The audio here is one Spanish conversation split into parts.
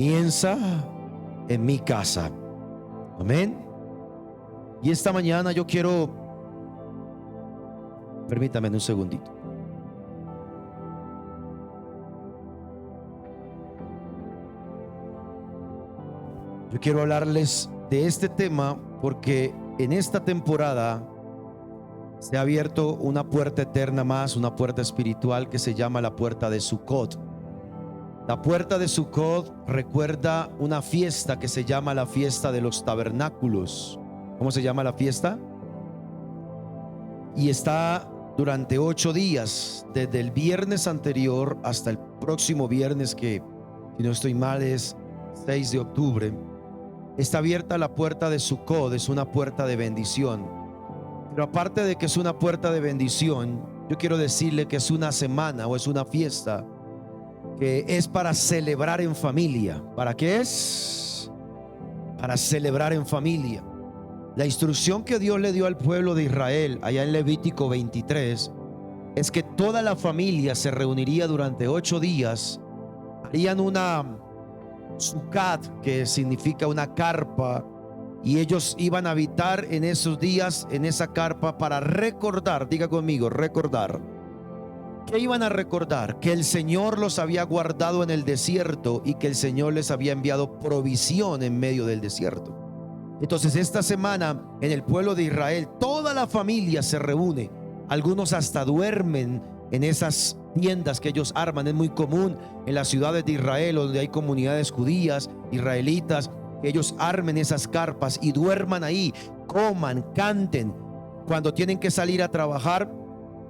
Comienza en mi casa. Amén. Y esta mañana yo quiero, permítame un segundito. Yo quiero hablarles de este tema porque en esta temporada se ha abierto una puerta eterna más, una puerta espiritual que se llama la puerta de Sukkot. La puerta de Sukkot recuerda una fiesta que se llama la fiesta de los tabernáculos. ¿Cómo se llama la fiesta? Y está durante 8 días, desde el viernes anterior hasta el próximo viernes, que si no estoy mal es 6 de octubre. Está abierta la puerta de Sukkot, es una puerta de bendición. Pero aparte de que es una puerta de bendición, yo quiero decirle que es una semana o es una fiesta que es para celebrar en familia. ¿Para qué es? Para celebrar en familia. La instrucción que Dios le dio al pueblo de Israel allá en Levítico 23 es que toda la familia se reuniría durante 8 días, harían una Sukkot, que significa una carpa, y ellos iban a habitar en esos días en esa carpa para recordar, diga conmigo, recordar. ¿Qué iban a recordar? Que el Señor los había guardado en el desierto y que el Señor les había enviado provisión en medio del desierto. Entonces esta semana en el pueblo de Israel toda la familia se reúne. Algunos hasta duermen en esas tiendas que ellos arman. Es muy común en las ciudades de Israel donde hay comunidades judías, israelitas, que ellos armen esas carpas y duerman ahí, coman, canten. Cuando tienen que salir a trabajar,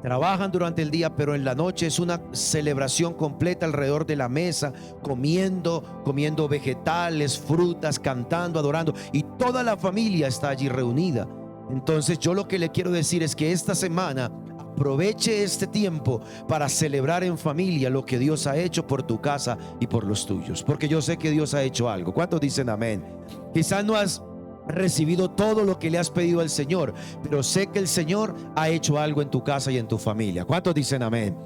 trabajan durante el día, pero en la noche es una celebración completa alrededor de la mesa, comiendo vegetales, frutas, cantando, adorando, y toda la familia está allí reunida. Entonces yo lo que le quiero decir es que esta semana aproveche este tiempo para celebrar en familia lo que Dios ha hecho por tu casa y por los tuyos, porque yo sé que Dios ha hecho algo. ¿Cuántos dicen amén? Quizás no has recibido todo lo que le has pedido al Señor, pero sé que el Señor ha hecho algo en tu casa y en tu familia. ¿Cuántos dicen amén?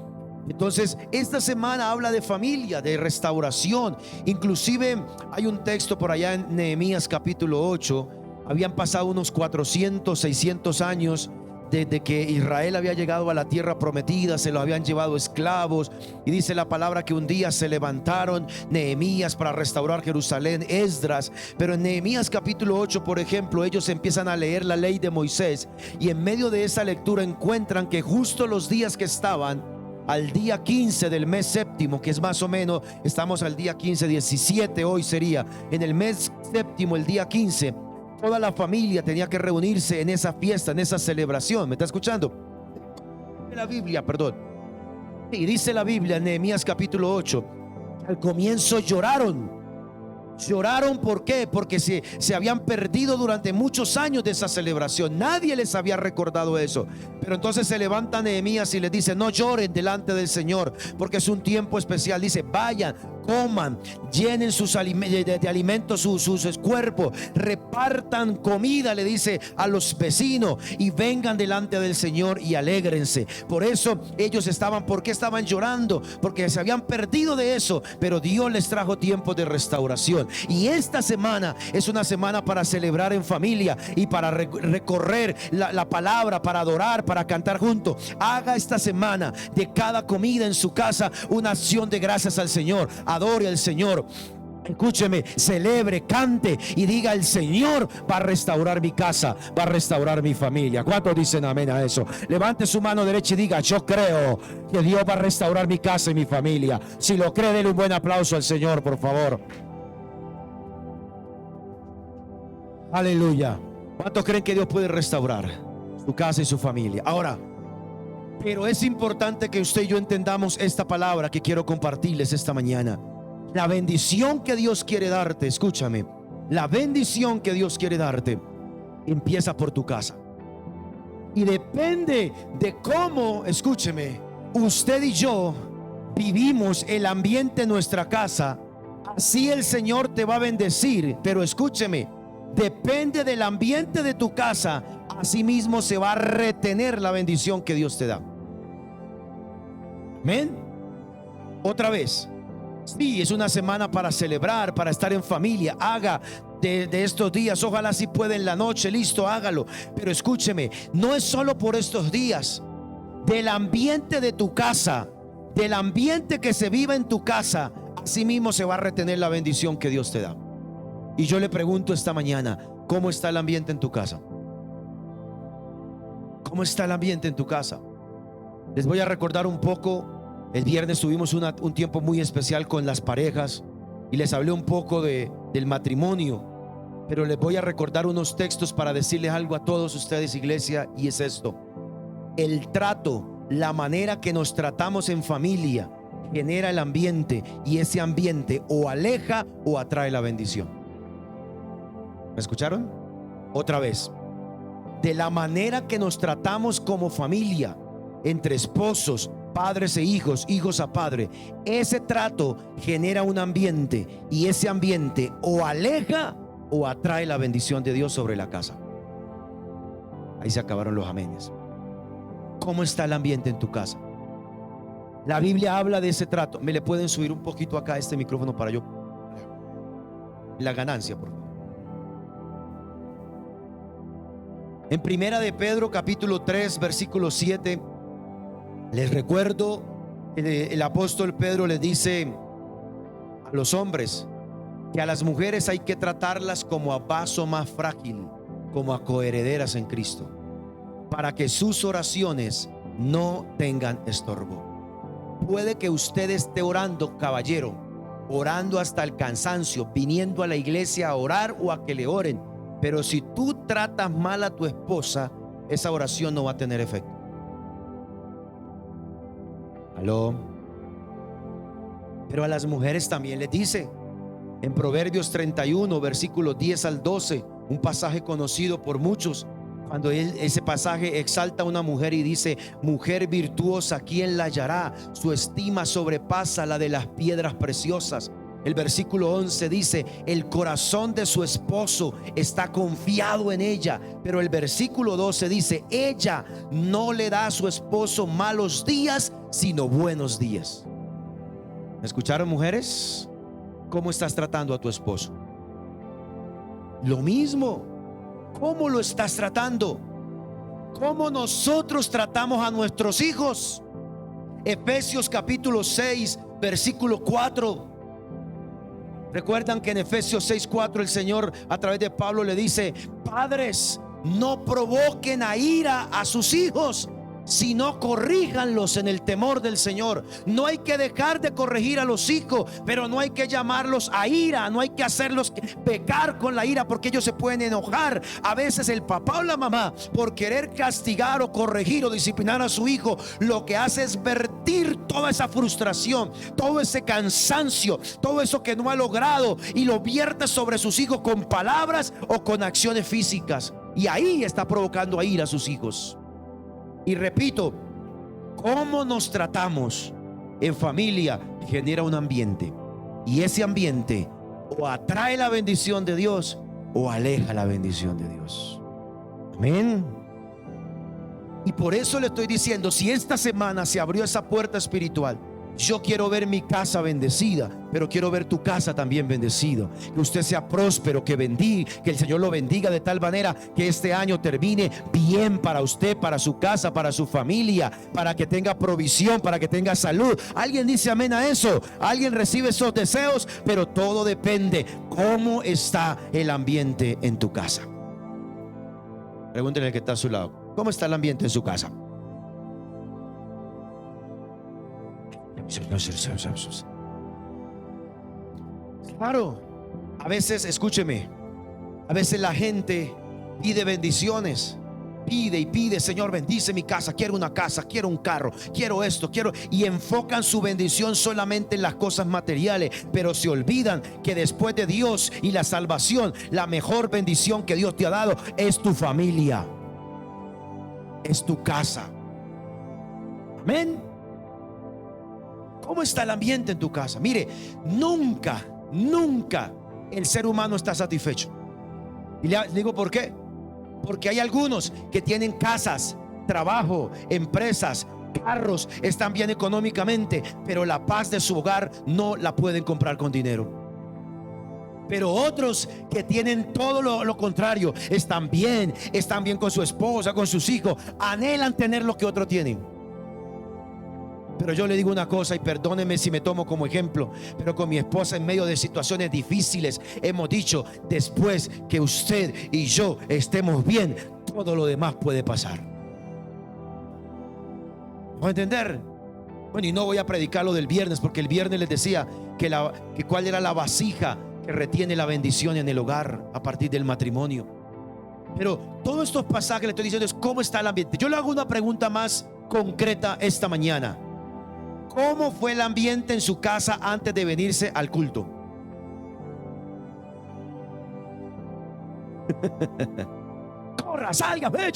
Entonces esta semana habla de familia, de restauración. Inclusive hay un texto por allá en Nehemías capítulo 8. Habían pasado unos 400, 600 años desde que Israel había llegado a la tierra prometida, se los habían llevado esclavos, y dice la palabra que un día se levantaron Nehemías para restaurar Jerusalén, Esdras. Pero en Nehemías capítulo 8, por ejemplo, ellos empiezan a leer la ley de Moisés, y en medio de esa lectura encuentran que justo los días que estaban al día 15 del mes séptimo, que es más o menos, estamos al día 15, 17 hoy sería, en el mes séptimo, el día 15, toda la familia tenía que reunirse en esa fiesta, en esa celebración. ¿Me está escuchando? La Biblia, perdón. Y dice la Biblia en Nehemías capítulo 8, al comienzo lloraron. Lloraron, ¿por qué? Porque se habían perdido durante muchos años de esa celebración. Nadie les había recordado eso. Pero entonces se levanta Nehemías y les dice: no lloren delante del Señor, porque es un tiempo especial. Dice: vayan, coman, llenen de alimentos sus cuerpos, repartan comida, le dice a los vecinos, y vengan delante del Señor y alégrense. Por eso ellos estaban, ¿por qué estaban llorando? Porque se habían perdido de eso, pero Dios les trajo tiempo de restauración. Y esta semana es una semana para celebrar en familia y para recorrer la palabra, para adorar, para cantar juntos. Haga esta semana de cada comida en su casa una acción de gracias al Señor. Adore al Señor. Escúcheme, celebre, cante y diga: el Señor va a restaurar mi casa, va a restaurar mi familia. ¿Cuántos dicen amén a eso? Levante su mano derecha y diga: yo creo que Dios va a restaurar mi casa y mi familia. Si lo cree, denle un buen aplauso al Señor, por favor. Aleluya. ¿Cuántos creen que Dios puede restaurar su casa y su familia? Ahora, pero es importante que usted y yo entendamos esta palabra que quiero compartirles esta mañana. La bendición que Dios quiere darte, escúchame, la bendición que Dios quiere darte empieza por tu casa. Y depende de cómo, escúcheme, usted y yo vivimos el ambiente en nuestra casa, así el Señor te va a bendecir. Pero escúcheme, depende del ambiente de tu casa, así mismo se va a retener la bendición que Dios te da. Amén. Otra vez, Sí, es una semana para celebrar, para estar en familia. Haga de estos días, ojalá si puede en la noche, listo, hágalo. Pero escúcheme, no es solo por estos días. Del ambiente de tu casa, del ambiente que se viva en tu casa, así mismo se va a retener la bendición que Dios te da. Y yo le pregunto esta mañana, ¿cómo está el ambiente en tu casa? ¿Cómo está el ambiente en tu casa? Les voy a recordar un poco. El viernes tuvimos un tiempo muy especial con las parejas y les hablé un poco del matrimonio, pero les voy a recordar unos textos para decirles algo a todos ustedes, iglesia, y es esto: el trato, la manera que nos tratamos en familia genera el ambiente, y ese ambiente o aleja o atrae la bendición. ¿Me escucharon? Otra vez: de la manera que nos tratamos como familia, entre esposos, padres e hijos, hijos a padre, ese trato genera un ambiente, y ese ambiente o aleja o atrae la bendición de Dios sobre la casa. Ahí se acabaron los amenes. ¿Cómo está el ambiente en tu casa? La Biblia habla de ese trato. ¿Me le pueden subir un poquito acá este micrófono para yo? La ganancia, por favor. En Primera de Pedro capítulo 3 versículo 7, les recuerdo, el apóstol Pedro les dice a los hombres que a las mujeres hay que tratarlas como a vaso más frágil, como a coherederas en Cristo, para que sus oraciones no tengan estorbo. Puede que usted esté orando, caballero, orando hasta el cansancio, viniendo a la iglesia a orar o a que le oren, pero si tú tratas mal a tu esposa, esa oración no va a tener efecto. Aló. Pero a las mujeres también les dice en Proverbios 31 versículos 10 al 12, un pasaje conocido por muchos, cuando ese pasaje exalta a una mujer y dice: mujer virtuosa, ¿quién la hallará? Su estima sobrepasa la de las piedras preciosas. El versículo 11 dice: el corazón de su esposo está confiado en ella. Pero el versículo 12 dice: ella no le da a su esposo malos días, sino buenos días. ¿Me escucharon, mujeres? ¿Cómo estás tratando a tu esposo? Lo mismo. ¿Cómo lo estás tratando? ¿Cómo nosotros tratamos a nuestros hijos? Efesios capítulo 6 versículo 4. Recuerdan que en Efesios 6:4 el Señor a través de Pablo le dice: padres, no provoquen a ira a sus hijos, sino corríjanlos en el temor del Señor. No hay que dejar de corregir a los hijos, pero no hay que llamarlos a ira, no hay que hacerlos pecar con la ira, porque ellos se pueden enojar. A veces el papá o la mamá, por querer castigar o corregir o disciplinar a su hijo, lo que hace es vertir toda esa frustración, todo ese cansancio, todo eso que no ha logrado, y lo vierte sobre sus hijos con palabras o con acciones físicas, y ahí está provocando a ira a sus hijos. Y repito, cómo nos tratamos en familia genera un ambiente, y ese ambiente o atrae la bendición de Dios o aleja la bendición de Dios. Amén. Y por eso le estoy diciendo, si esta semana se abrió esa puerta espiritual, yo quiero ver mi casa bendecida, pero quiero ver tu casa también bendecida. Que usted sea próspero, que el Señor lo bendiga de tal manera que este año termine bien para usted, para su casa, para su familia, para que tenga provisión, para que tenga salud. ¿Alguien dice amén a eso? ¿Alguien recibe esos deseos? Pero todo depende cómo está el ambiente en tu casa. Pregúntenle al que está a su lado: ¿cómo está el ambiente en su casa? Claro, a veces, escúcheme, a veces la gente pide bendiciones, pide y pide: Señor, bendice mi casa, quiero una casa, quiero un carro, quiero esto, quiero, y enfocan su bendición solamente en las cosas materiales, pero se olvidan que después de Dios y la salvación, la mejor bendición que Dios te ha dado es tu familia, es tu casa. Amén. ¿Cómo está el ambiente en tu casa? Mire, nunca el ser humano está satisfecho. Y le digo por qué. Porque hay algunos que tienen casas, trabajo, empresas, carros, están bien económicamente, pero la paz de su hogar no la pueden comprar con dinero. Pero otros que tienen todo lo contrario, están bien con su esposa, con sus hijos, anhelan tener lo que otros tienen. Pero yo le digo una cosa, y perdóneme si me tomo como ejemplo, pero con mi esposa en medio de situaciones difíciles hemos dicho: después que usted y yo estemos bien, todo lo demás puede pasar. ¿Vamos a entender? Bueno, y no voy a predicar lo del viernes, porque el viernes les decía que cuál era la vasija que retiene la bendición en el hogar a partir del matrimonio. Pero todos estos pasajes le estoy diciendo es cómo está el ambiente. Yo le hago una pregunta más concreta esta mañana: ¿cómo fue el ambiente en su casa antes de venirse al culto? Corra, salga, ve,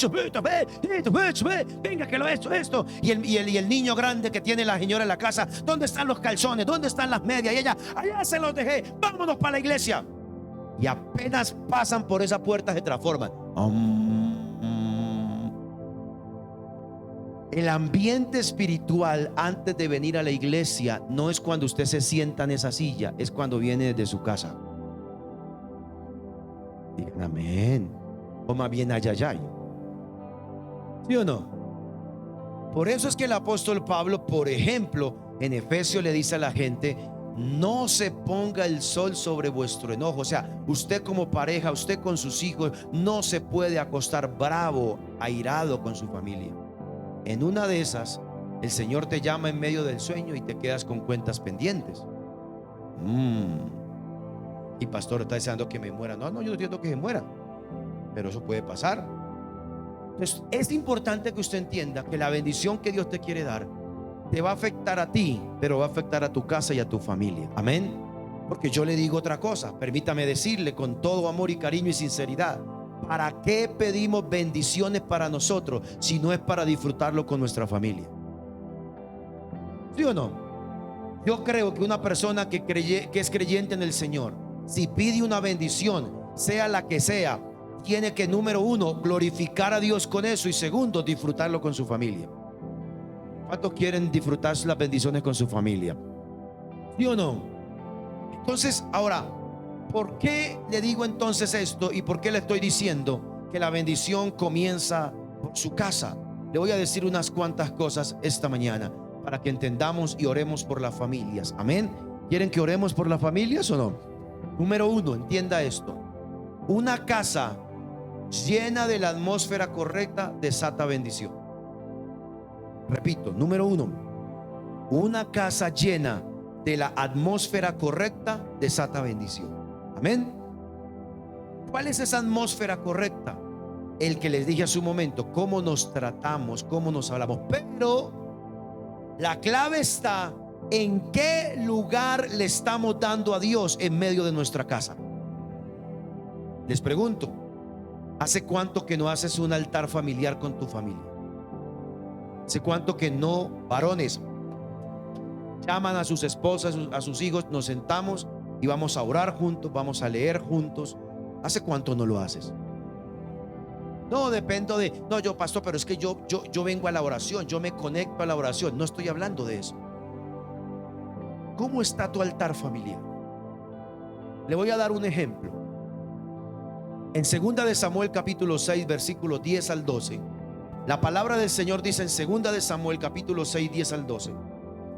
venga que lo esto. Y el niño grande que tiene la señora en la casa: ¿dónde están los calzones? ¿Dónde están las medias? Y ella: allá se los dejé, vámonos para la iglesia. Y apenas pasan por esa puerta se transforman. El ambiente espiritual antes de venir a la iglesia no es cuando usted se sienta en esa silla, es cuando viene desde su casa. Digan amén. O más bien ayayay. ¿Sí o no? Por eso es que el apóstol Pablo, por ejemplo, en Efesios le dice a la gente: no se ponga el sol sobre vuestro enojo. O sea, usted como pareja, usted con sus hijos, no se puede acostar bravo, airado con su familia. En una de esas, el Señor te llama en medio del sueño y te quedas con cuentas pendientes. Y pastor, está deseando que me muera. No, yo no entiendo que se muera, pero eso puede pasar. Entonces es importante que usted entienda que la bendición que Dios te quiere dar te va a afectar a ti, pero va a afectar a tu casa y a tu familia. Amén. Porque yo le digo otra cosa, permítame decirle con todo amor y cariño y sinceridad: ¿para qué pedimos bendiciones para nosotros si no es para disfrutarlo con nuestra familia? ¿Sí o no? Yo creo que una persona que es creyente en el Señor, si pide una bendición, sea la que sea, tiene que, número uno, glorificar a Dios con eso, y segundo, disfrutarlo con su familia. ¿Cuántos quieren disfrutar las bendiciones con su familia? ¿Sí o no? Entonces, ahora, ¿por qué le digo entonces esto? ¿Y por qué le estoy diciendo que la bendición comienza por su casa? Le voy a decir unas cuantas cosas esta mañana para que entendamos y oremos por las familias. Amén. ¿Quieren que oremos por las familias o no? Número uno, entienda esto: una casa llena de la atmósfera correcta desata bendición. Repito, número uno, una casa llena de la atmósfera correcta desata bendición. Amén. ¿Cuál es esa atmósfera correcta? El que les dije hace un momento: cómo nos tratamos, cómo nos hablamos. Pero la clave está en qué lugar le estamos dando a Dios en medio de nuestra casa. Les pregunto: ¿hace cuánto que no haces un altar familiar con tu familia? ¿Hace cuánto que no, varones, llaman a sus esposas, a sus hijos, nos sentamos y vamos a orar juntos, vamos a leer juntos? ¿Hace cuánto no lo haces? No, dependo de, no, yo pastor, pero es que yo vengo a la oración, yo me conecto a la oración. No estoy hablando de eso. ¿Cómo está tu altar familiar? Le voy a dar un ejemplo. En 2 de Samuel capítulo 6 versículos 10 al 12, la palabra del Señor dice en 2 de Samuel capítulo 6 10 al 12,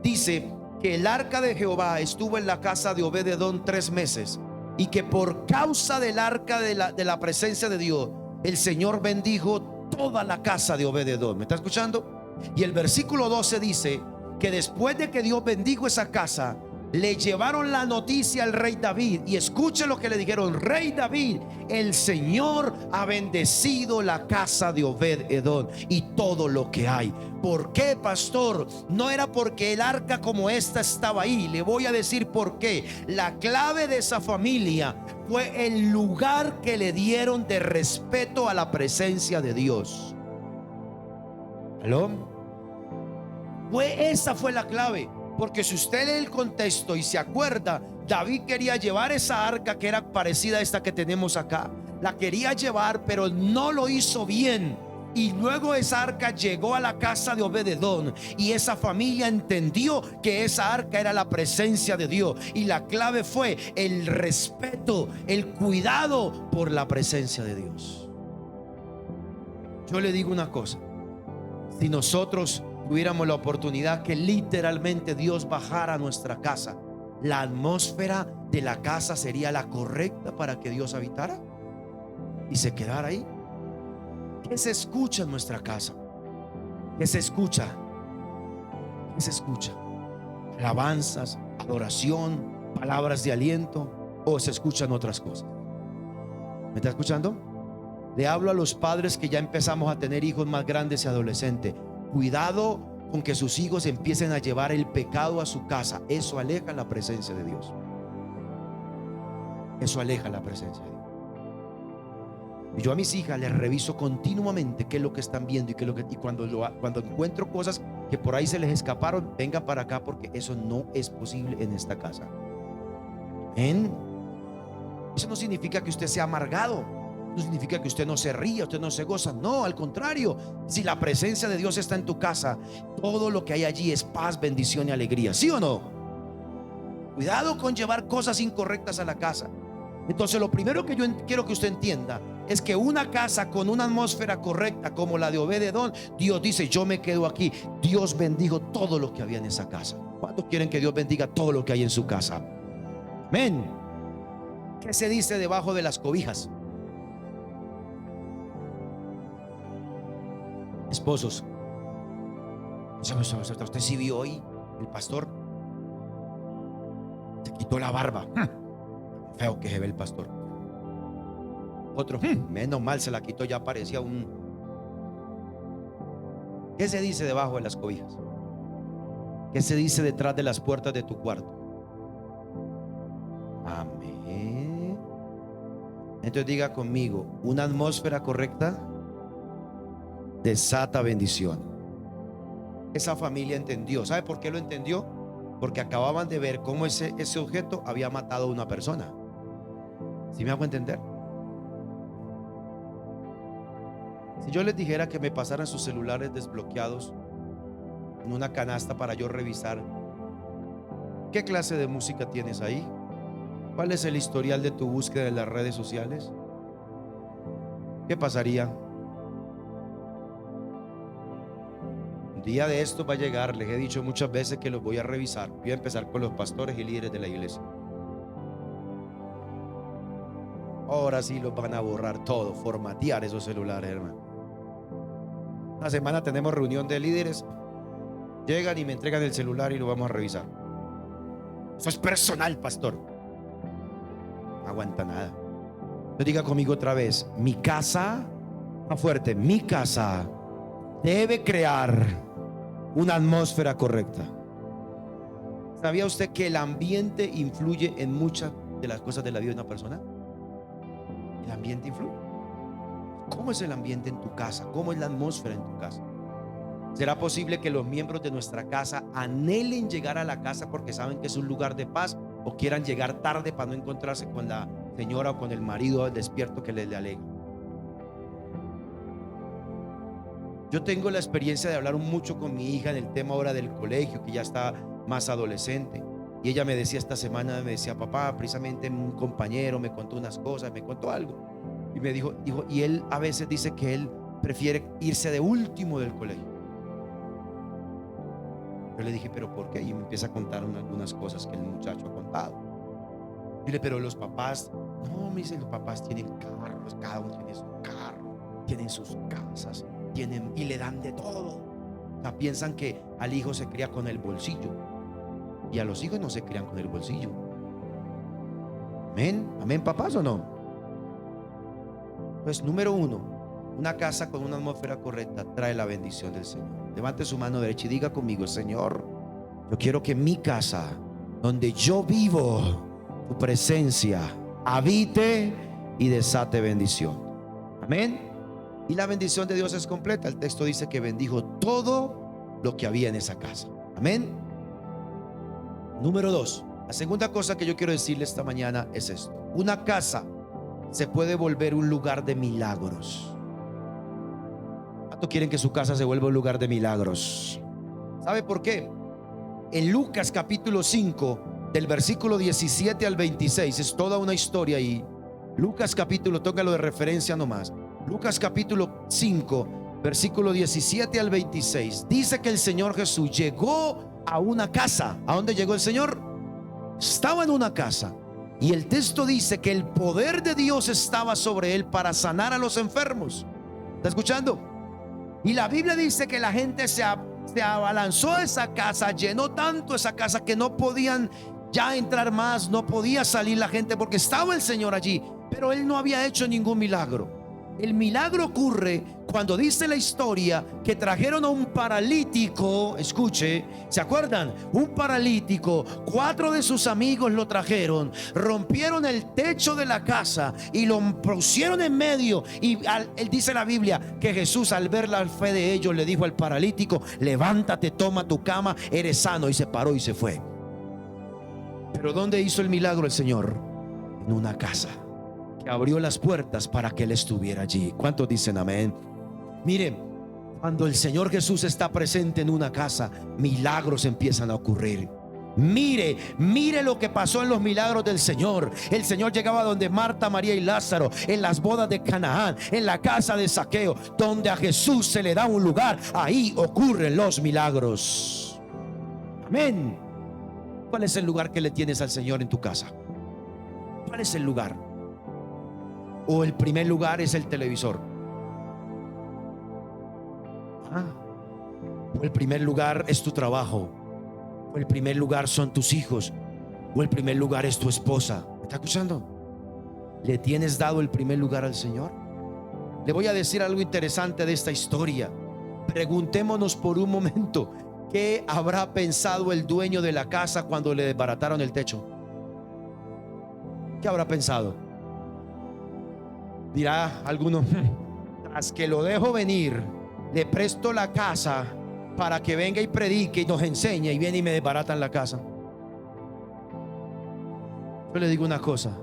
dice que el arca de Jehová estuvo en la casa de Obed-edom 3 meses, y que por causa del arca de la presencia de Dios, el Señor bendijo toda la casa de Obed-edom. ¿Me está escuchando? Y el versículo 12 dice que después de que Dios bendijo esa casa, le llevaron la noticia al rey David. Y escuche lo que le dijeron: rey David, el Señor ha bendecido la casa de Obed-edom y todo lo que hay. ¿Por qué, pastor? No era porque el arca como esta estaba ahí. Le voy a decir por qué. La clave de esa familia fue el lugar que le dieron de respeto a la presencia de Dios. ¿Aló? Esa fue la clave. Porque si usted lee el contexto y se acuerda, David quería llevar esa arca que era parecida a esta que tenemos acá. La quería llevar, pero no lo hizo bien. Y luego esa arca llegó a la casa de Obed-edom, y esa familia entendió que esa arca era la presencia de Dios. Y la clave fue el respeto, el cuidado por la presencia de Dios. Yo le digo una cosa: si nosotros tuviéramos la oportunidad que literalmente Dios bajara a nuestra casa, la atmósfera de la casa sería la correcta para que Dios habitara y se quedara ahí. ¿Qué se escucha en nuestra casa? ¿Qué se escucha? ¿Qué se escucha? ¿Alabanzas, adoración, palabras de aliento, o se escuchan otras cosas? ¿Me está escuchando? Le hablo a los padres que ya empezamos a tener hijos más grandes y adolescentes. Cuidado con que sus hijos empiecen a llevar el pecado a su casa. Eso aleja la presencia de Dios. Eso aleja la presencia de Dios. Y yo a mis hijas les reviso continuamente qué es lo que están viendo y qué es lo que, y cuando encuentro cosas que por ahí se les escaparon, venga para acá, porque eso no es posible en esta casa. ¿Amén? Eso no significa que usted sea amargado, no significa que usted no se ría, usted no se goza. No, al contrario, si la presencia de Dios está en tu casa, todo lo que hay allí es paz, bendición y alegría. ¿Sí o no? Cuidado con llevar cosas incorrectas a la casa. Entonces, lo primero que yo quiero que usted entienda es que una casa con una atmósfera correcta como la de Obed-edom, Dios dice: yo me quedo aquí. Dios bendijo todo lo que había en esa casa. ¿Cuántos quieren que Dios bendiga todo lo que hay en su casa? Amén. ¿Qué se dice debajo de las cobijas? Esposos, usted sí vio hoy el pastor se quitó la barba. Feo que se ve el pastor. Otro, menos mal se la quitó, ya parecía un... ¿Qué se dice debajo de las cobijas? ¿Qué se dice detrás de las puertas de tu cuarto? Amén. Entonces diga conmigo: una atmósfera correcta desata bendición. Esa familia entendió. ¿Sabe por qué lo entendió? Porque acababan de ver cómo ese objeto había matado a una persona. ¿Sí me hago entender? Si yo les dijera que me pasaran sus celulares desbloqueados en una canasta para yo revisar qué clase de música tienes ahí, cuál es el historial de tu búsqueda en las redes sociales, ¿qué pasaría? Un día de esto va a llegar. Les he dicho muchas veces que los voy a revisar. Voy a empezar con los pastores y líderes de la iglesia. Ahora sí los van a borrar todo, formatear esos celulares, hermano. Una semana tenemos reunión de líderes. Llegan y me entregan el celular y lo vamos a revisar. Eso es personal, pastor. No aguanta nada. No diga conmigo otra vez: mi casa, más fuerte, mi casa debe crear una atmósfera correcta. ¿Sabía usted que el ambiente influye en muchas de las cosas de la vida de una persona? El ambiente influye. ¿Cómo es el ambiente en tu casa? ¿Cómo es la atmósfera en tu casa? ¿Será posible que los miembros de nuestra casa anhelen llegar a la casa porque saben que es un lugar de paz, o quieran llegar tarde para no encontrarse con la señora o con el marido despierto que les alega? Yo tengo la experiencia de hablar mucho con mi hija en el tema ahora del colegio, que ya está más adolescente. Y ella me decía esta semana, me decía: papá, precisamente un compañero me contó unas cosas, me contó algo. Y me dijo, y él a veces dice que él prefiere irse de último del colegio. Yo le dije: ¿pero por qué? Y me empieza a contar algunas cosas que el muchacho ha contado. Dile: pero los papás, no, me dice, los papás tienen carros, cada uno tiene su carro, tienen sus casas, tienen, y le dan de todo. O sea, piensan que al hijo se cría con el bolsillo, y a los hijos no se crían con el bolsillo. Amén, amén, papás, ¿o no? Pues número uno, una casa con una atmósfera correcta trae la bendición del Señor. Levante su mano derecha y diga conmigo: Señor, yo quiero que mi casa, donde yo vivo, tu presencia habite y desate bendición. Amén. Y la bendición de Dios es completa. El texto dice que bendijo todo lo que había en esa casa. Amén. Número dos, la segunda cosa que yo quiero decirle esta mañana es esto: una casa se puede volver un lugar de milagros. ¿Cuánto quieren que su casa se vuelva un lugar de milagros? ¿Sabe por qué? En Lucas capítulo 5, del versículo 17 al 26, es toda una historia ahí. Lucas capítulo, tócalo de referencia nomás. Lucas capítulo 5, versículo 17 al 26. Dice que el Señor Jesús llegó a una casa. ¿A dónde llegó el Señor? Estaba en una casa. Y el texto dice que el poder de Dios estaba sobre él para sanar a los enfermos. ¿Está escuchando? Y la Biblia dice que la gente se abalanzó a esa casa, llenó tanto esa casa que no podían ya entrar más, no podía salir la gente porque estaba el Señor allí, pero él no había hecho ningún milagro. El milagro ocurre cuando dice la historia que trajeron a un paralítico. Escuche, ¿se acuerdan? Un paralítico, 4 de sus amigos lo trajeron, rompieron el techo de la casa y lo pusieron en medio. Y él dice la Biblia que Jesús, al ver la fe de ellos, le dijo al paralítico: levántate, toma tu cama, eres sano. Y se paró y se fue. Pero ¿dónde hizo el milagro el Señor? En una casa que abrió las puertas para que él estuviera allí. ¿Cuántos dicen amén? Miren, cuando el Señor Jesús está presente en una casa, milagros empiezan a ocurrir. Mire lo que pasó en los milagros del Señor. El Señor llegaba donde Marta, María y Lázaro, en las bodas de Canaán, en la casa de Zaqueo. Donde a Jesús se le da un lugar, ahí ocurren los milagros. Amén. ¿Cuál es el lugar que le tienes al Señor en tu casa? ¿Cuál es el lugar? ¿O el primer lugar es el televisor? ¿O el primer lugar es tu trabajo? ¿O el primer lugar son tus hijos? ¿O el primer lugar es tu esposa? ¿Me está escuchando? ¿Le tienes dado el primer lugar al Señor? Le voy a decir algo interesante de esta historia. Preguntémonos por un momento: ¿qué habrá pensado el dueño de la casa cuando le desbarataron el techo? ¿Qué habrá pensado? Dirá alguno: tras que lo dejo venir, le presto la casa para que venga y predique y nos enseñe, y viene y me desbaratan la casa. Yo le digo una cosa: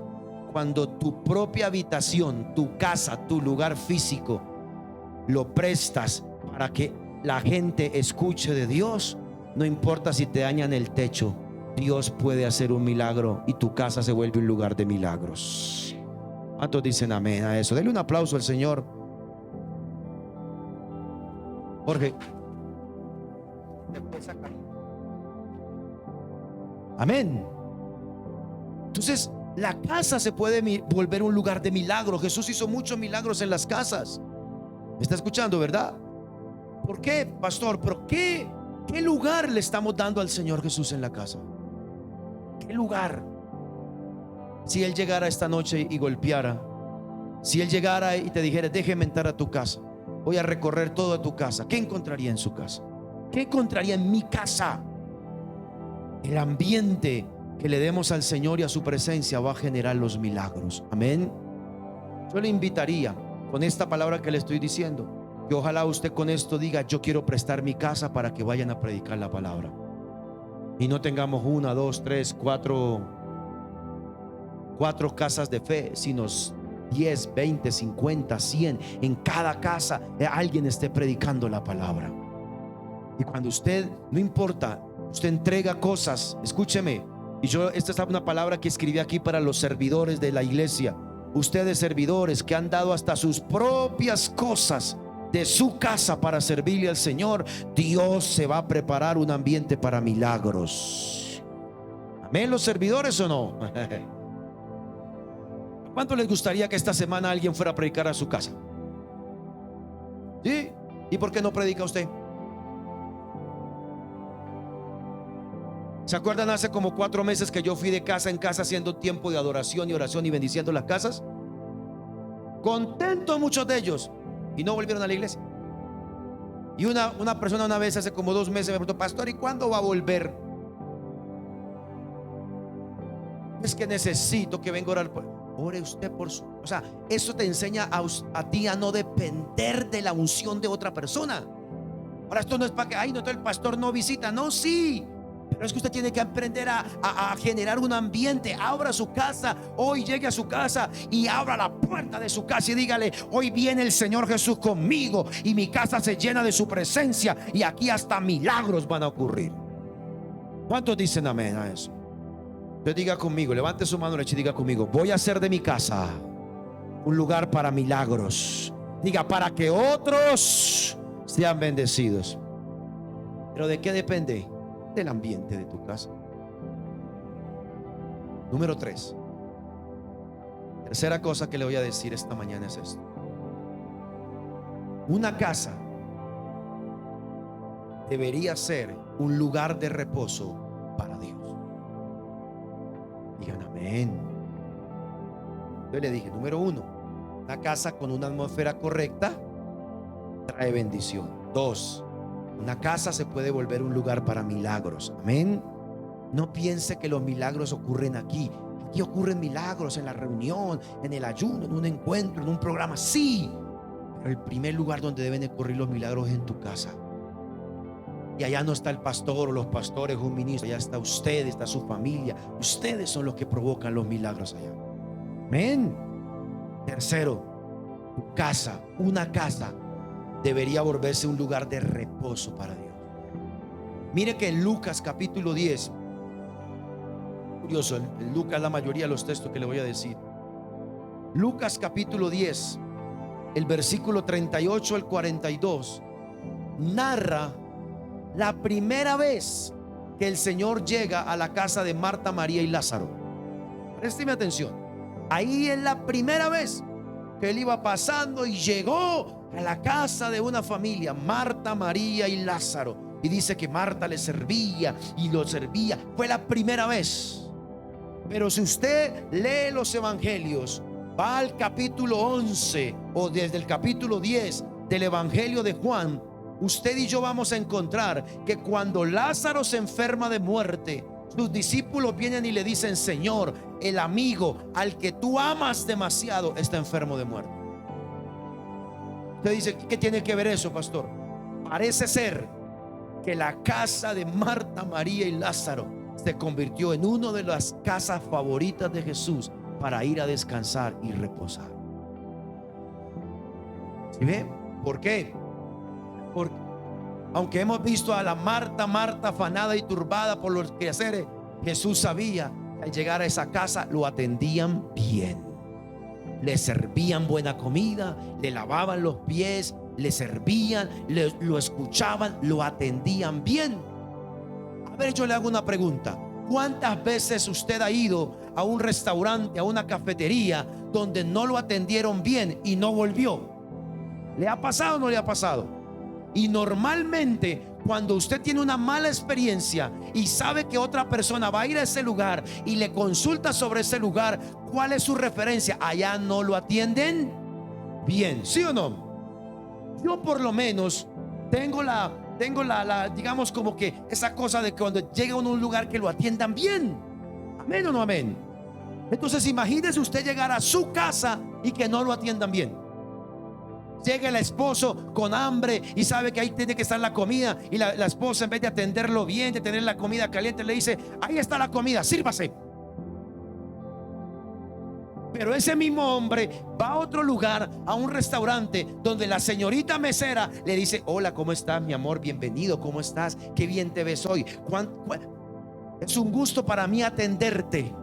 cuando tu propia habitación, tu casa, tu lugar físico, lo prestas para que la gente escuche de Dios, no importa si te dañan el techo, Dios puede hacer un milagro y tu casa se vuelve un lugar de milagros. ¿Cuántos dicen amén a eso? Denle un aplauso al Señor. Jorge, amén. Entonces, la casa se puede volver un lugar de milagro. Jesús hizo muchos milagros en las casas. ¿Me está escuchando, verdad? ¿Por qué, pastor? ¿Pero qué lugar le estamos dando al Señor Jesús en la casa? ¿Qué lugar? Si Él llegara esta noche y golpeara, si Él llegara y te dijera: déjeme entrar a tu casa, voy a recorrer toda tu casa, ¿qué encontraría en su casa? ¿Qué encontraría en mi casa? El ambiente que le demos al Señor y a su presencia va a generar los milagros. Amén. Yo le invitaría, con esta palabra que le estoy diciendo, que ojalá usted con esto diga: yo quiero prestar mi casa para que vayan a predicar la palabra. Y no tengamos 1, 2, 3, 4 casas de fe, sino 10, 20, 50, 100. En cada casa alguien esté predicando la palabra. Y cuando usted, no importa, usted entrega cosas, escúcheme. Y esta es una palabra que escribí aquí para los servidores de la iglesia. Ustedes, servidores que han dado hasta sus propias cosas de su casa para servirle al Señor, Dios se va a preparar un ambiente para milagros. Amén, los servidores, ¿o no? ¿Cuánto les gustaría que esta semana alguien fuera a predicar a su casa? ¿Sí? ¿Y por qué no predica usted? ¿Se acuerdan hace como 4 meses que yo fui de casa en casa haciendo tiempo de adoración y oración y bendiciendo las casas? Contentos muchos de ellos, y no volvieron a la iglesia. Y una persona una vez hace como 2 meses me preguntó: pastor, ¿y cuándo va a volver? Es que necesito que venga a orar. Ore usted por su... O sea, eso te enseña a ti a no depender de la unción de otra persona. Ahora, esto no es para que, ay, no, el pastor no visita. No, sí, Pero es que usted tiene que aprender a generar un ambiente. Abra su casa. Hoy llegue a su casa y abra la puerta de su casa y dígale: hoy viene el Señor Jesús conmigo y mi casa se llena de su presencia y aquí hasta milagros van a ocurrir. ¿Cuántos dicen amén a eso? Usted diga conmigo, levante su mano derecha y diga conmigo: voy a hacer de mi casa un lugar para milagros. Diga: para que otros sean bendecidos. ¿Pero de qué depende? Del ambiente de tu casa. Número 3. Tercera cosa que le voy a decir esta mañana es esto: una casa debería ser un lugar de reposo para Dios. Digan amén. Yo le dije: número 1, una casa con una atmósfera correcta trae bendición. 2, una casa se puede volver un lugar para milagros. Amén. No piense que los milagros ocurren aquí. Aquí ocurren milagros en la reunión, en el ayuno, en un encuentro, en un programa. Sí, pero el primer lugar donde deben ocurrir los milagros es en tu casa. Y allá no está el pastor o los pastores o un ministro. Allá está usted, está su familia. Ustedes son los que provocan los milagros allá. Amén. Tercero, tu casa, una casa debería volverse un lugar de reposo para Dios. Mire que en Lucas capítulo 10, curioso, en Lucas la mayoría de los textos que le voy a decir. Lucas capítulo 10, el versículo 38 al 42, narra la primera vez que el Señor llega a la casa de Marta, María y Lázaro. Présteme atención. Ahí es la primera vez que él iba pasando y llegó a la casa de una familia, Marta, María y Lázaro. Y dice que Marta le servía y lo servía. Fue la primera vez. Pero si usted lee los evangelios, va al capítulo 11 o desde el capítulo 10 del evangelio de Juan, usted y yo vamos a encontrar que cuando Lázaro se enferma de muerte, sus discípulos vienen y le dicen: Señor, el amigo al que tú amas demasiado está enfermo de muerte. Usted dice: ¿qué tiene que ver eso, pastor? Parece ser que la casa de Marta, María y Lázaro se convirtió en una de las casas favoritas de Jesús para ir a descansar y reposar. ¿Sí ve? ¿Por qué? Porque aunque hemos visto a la Marta afanada y turbada por los quehaceres, Jesús sabía que al llegar a esa casa lo atendían bien. Le servían buena comida, le lavaban los pies, le servían, lo escuchaban, lo atendían bien. A ver, yo le hago una pregunta: ¿cuántas veces usted ha ido a un restaurante, a una cafetería donde no lo atendieron bien y no volvió? ¿Le ha pasado o no le ha pasado? Y normalmente cuando usted tiene una mala experiencia y sabe que otra persona va a ir a ese lugar y le consulta sobre ese lugar, ¿cuál es su referencia? Allá no lo atienden bien, ¿sí o no? Yo por lo menos tengo digamos como que esa cosa de que cuando llega a un lugar que lo atiendan bien. ¿Amén o no amén? Entonces imagínese usted llegar a su casa y que no lo atiendan bien. Llega el esposo con hambre y sabe que ahí tiene que estar la comida, y la esposa, en vez de atenderlo bien, de tener la comida caliente, le dice: ahí está la comida, sírvase. Pero ese mismo hombre va a otro lugar, a un restaurante, donde la señorita mesera le dice: hola, ¿cómo estás, mi amor? Bienvenido, ¿cómo estás? Qué bien te ves hoy. Es un gusto para mí atenderte.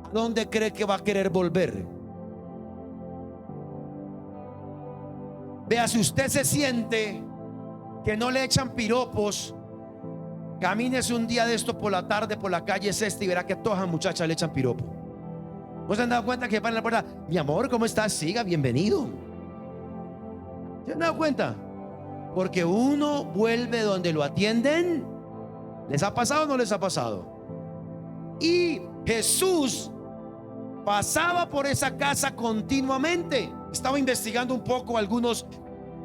¿A dónde cree que va a querer volver? Vea, si usted se siente que no le echan piropos, camínese un día de esto por la tarde por la calle esta y verá que a todas las muchachas le echan piropo. ¿No se han dado cuenta que para la puerta: mi amor, ¿cómo estás? Siga, bienvenido. ¿Se han dado cuenta? Porque uno vuelve donde lo atienden. ¿Les ha pasado o no les ha pasado? Y Jesús pasaba por esa casa continuamente. Estaba investigando un poco algunos